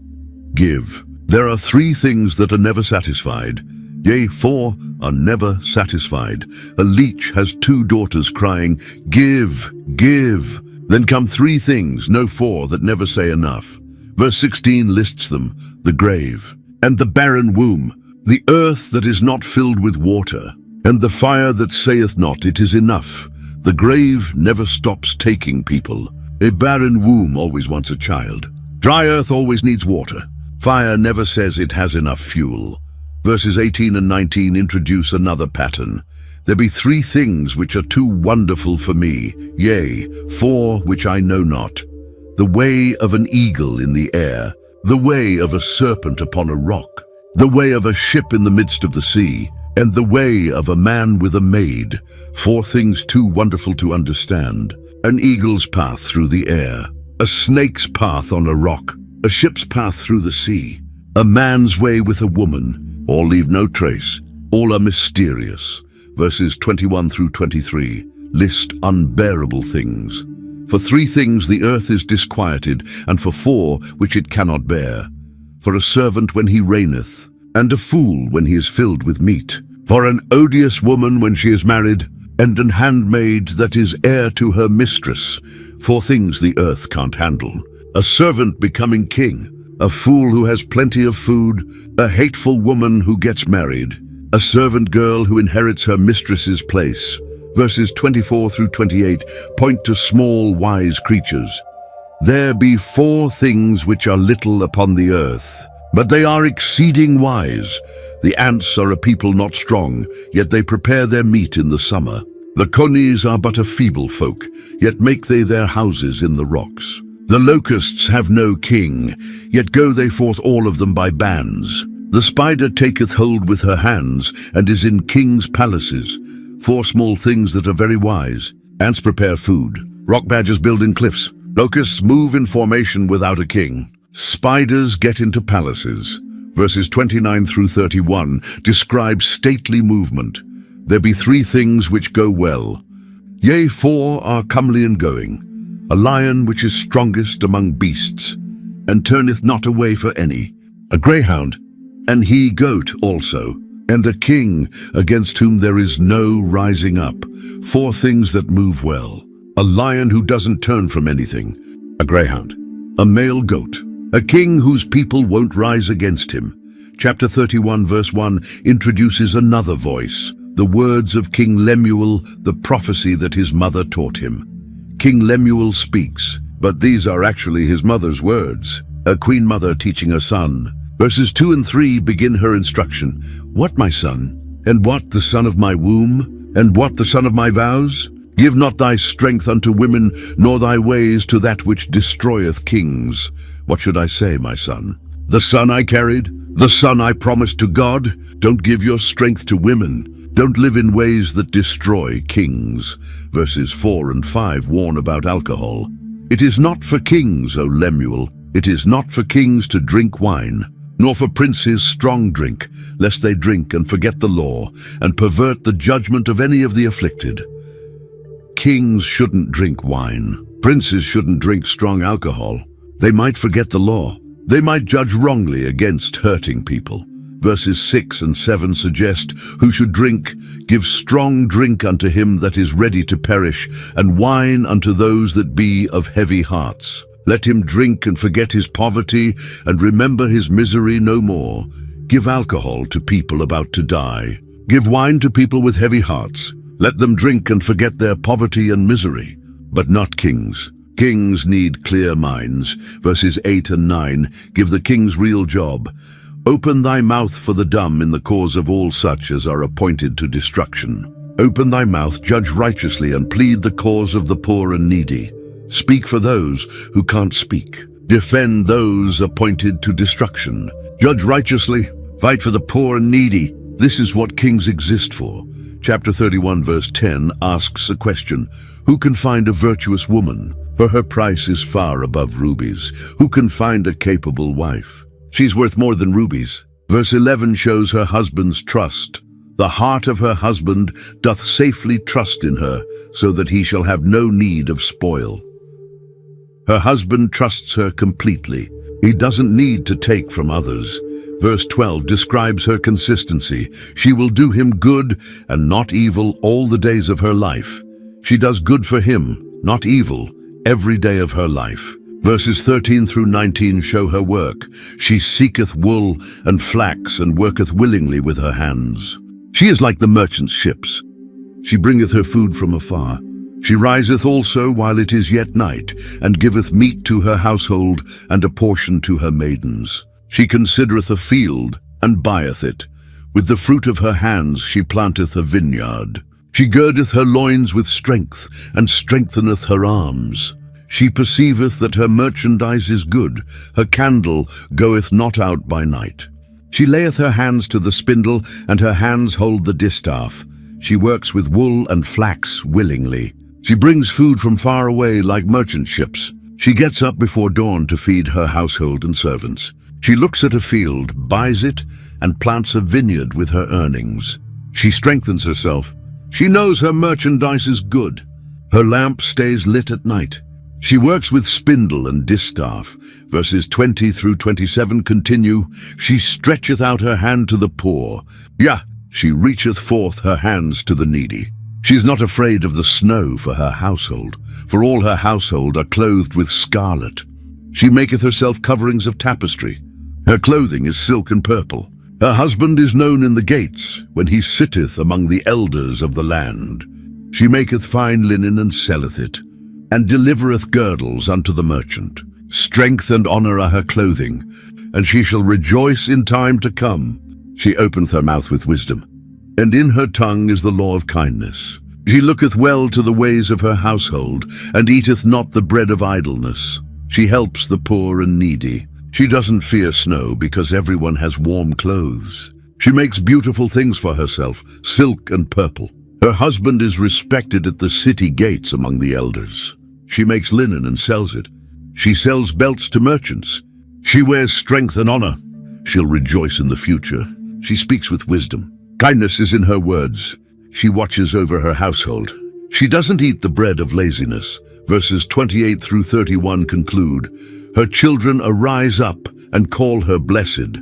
give." There are 3 things that are never satisfied. Yea, 4 are never satisfied. A leech has 2 daughters crying, "Give, give." Then come 3 things, no 4, that never say enough. Verse 16 lists them: the grave, and the barren womb, the earth that is not filled with water, and the fire that saith not, "It is enough." The grave never stops taking people. A barren womb always wants a child. Dry earth always needs water. Fire never says it has enough fuel. Verses 18 and 19 introduce another pattern. "There be 3 things which are too wonderful for me, yea, 4 which I know not. The way of an eagle in the air, the way of a serpent upon a rock, the way of a ship in the midst of the sea, and the way of a man with a maid. 4 things too wonderful to understand. An eagle's path through the air, a snake's path on a rock, a ship's path through the sea, a man's way with a woman. All leave no trace, all are mysterious." Verses 21 through 23 list unbearable things. "For 3 things the earth is disquieted, and for 4 which it cannot bear. For a servant when he reigneth, and a fool when he is filled with meat. For an odious woman when she is married, and an handmaid that is heir to her mistress. 4 things the earth can't handle. A servant becoming king, a fool who has plenty of food, a hateful woman who gets married, a servant girl who inherits her mistress's place." Verses 24 through 28 point to small, wise creatures. "There be 4 things which are little upon the earth, but they are exceeding wise. The ants are a people not strong, yet they prepare their meat in the summer. The conies are but a feeble folk, yet make they their houses in the rocks. The locusts have no king, yet go they forth all of them by bands. The spider taketh hold with her hands, and is in kings' palaces. 4 small things that are very wise. Ants prepare food. Rock badgers build in cliffs. Locusts move in formation without a king. Spiders get into palaces." Verses 29 through 31 describe stately movement. "There be 3 things which go well. Yea, 4 are comely in going. A lion which is strongest among beasts, and turneth not away for any. A greyhound, an he-goat also, and a king against whom there is no rising up. 4 things that move well. A lion who doesn't turn from anything. A greyhound. A male goat. A king whose people won't rise against him." Chapter 31 verse 1 introduces another voice, the words of King Lemuel, the prophecy that his mother taught him. King Lemuel speaks, but these are actually his mother's words, a queen mother teaching her son. Verses 2 and 3 begin her instruction. "What, my son? And what the son of my womb? And what the son of my vows? Give not thy strength unto women, nor thy ways to that which destroyeth kings. What should I say, my son? The son I carried, the son I promised to God? Don't give your strength to women. Don't live in ways that destroy kings." Verses 4 and 5 warn about alcohol. "It is not for kings, O Lemuel, it is not for kings to drink wine, nor for princes strong drink, lest they drink and forget the law, and pervert the judgment of any of the afflicted." Kings shouldn't drink wine. Princes shouldn't drink strong alcohol. They might forget the law. They might judge wrongly against hurting people. Verses 6 and 7 suggest, "Who should drink, give strong drink unto him that is ready to perish, and wine unto those that be of heavy hearts. Let him drink and forget his poverty, and remember his misery no more. Give alcohol to people about to die. Give wine to people with heavy hearts. Let them drink and forget their poverty and misery." But not kings. Kings need clear minds. Verses 8 and 9 give the king's real job. "Open thy mouth for the dumb in the cause of all such as are appointed to destruction. Open thy mouth, judge righteously, and plead the cause of the poor and needy. Speak for those who can't speak. Defend those appointed to destruction. Judge righteously, fight for the poor and needy." This is what kings exist for. Chapter 31 verse 10 asks a question. "Who can find a virtuous woman? For her price is far above rubies. Who can find a capable wife? She's worth more than rubies." Verse 11 shows her husband's trust. The heart of her husband doth safely trust in her, so that he shall have no need of spoil. Her husband trusts her completely. He doesn't need to take from others. Verse 12 describes her consistency. She will do him good and not evil all the days of her life. She does good for him, not evil, every day of her life. Verses 13 through 19 show her work. She seeketh wool and flax, and worketh willingly with her hands. She is like the merchant's ships. She bringeth her food from afar. She riseth also while it is yet night, and giveth meat to her household, and a portion to her maidens. She considereth a field, and buyeth it. With the fruit of her hands she planteth a vineyard. She girdeth her loins with strength, and strengtheneth her arms. She perceiveth that her merchandise is good. Her candle goeth not out by night. She layeth her hands to the spindle, and her hands hold the distaff. She works with wool and flax willingly. She brings food from far away like merchant ships. She gets up before dawn to feed her household and servants. She looks at a field, buys it, and plants a vineyard with her earnings. She strengthens herself. She knows her merchandise is good. Her lamp stays lit at night. She works with spindle and distaff. Verses 20 through 27 continue. She stretcheth out her hand to the poor. She reacheth forth her hands to the needy. She is not afraid of the snow for her household, for all her household are clothed with scarlet. She maketh herself coverings of tapestry. Her clothing is silk and purple. Her husband is known in the gates, when he sitteth among the elders of the land. She maketh fine linen and selleth it, and delivereth girdles unto the merchant. Strength and honor are her clothing, and she shall rejoice in time to come. She openeth her mouth with wisdom, and in her tongue is the law of kindness. She looketh well to the ways of her household, and eateth not the bread of idleness. She helps the poor and needy. She doesn't fear snow, because everyone has warm clothes. She makes beautiful things for herself, silk and purple. Her husband is respected at the city gates among the elders. She makes linen and sells it. She sells belts to merchants. She wears strength and honor. She'll rejoice in the future. She speaks with wisdom. Kindness is in her words. She watches over her household. She doesn't eat the bread of laziness. Verses 28 through 31 conclude, her children arise up and call her blessed.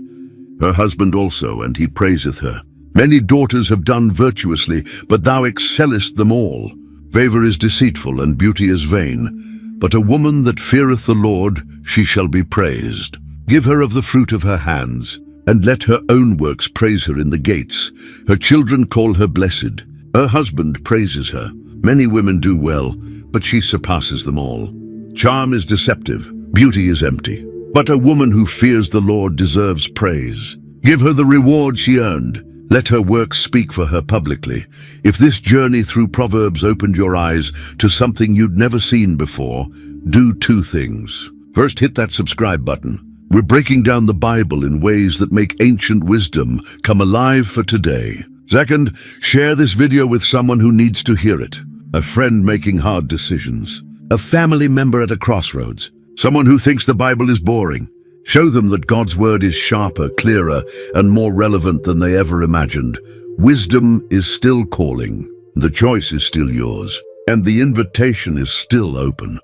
Her husband also, and he praiseth her. Many daughters have done virtuously, but thou excellest them all. Favor is deceitful, and beauty is vain. But a woman that feareth the Lord, she shall be praised. Give her of the fruit of her hands, and let her own works praise her in the gates. Her children call her blessed. Her husband praises her. Many women do well, but she surpasses them all. Charm is deceptive, beauty is empty. But a woman who fears the Lord deserves praise. Give her the reward she earned. Let her works speak for her publicly. If this journey through Proverbs opened your eyes to something you'd never seen before, do two things. First, hit that subscribe button. We're breaking down the Bible in ways that make ancient wisdom come alive for today. Second, share this video with someone who needs to hear it. A friend making hard decisions. A family member at a crossroads. Someone who thinks the Bible is boring. Show them that God's word is sharper, clearer, and more relevant than they ever imagined. Wisdom is still calling. The choice is still yours, and the invitation is still open.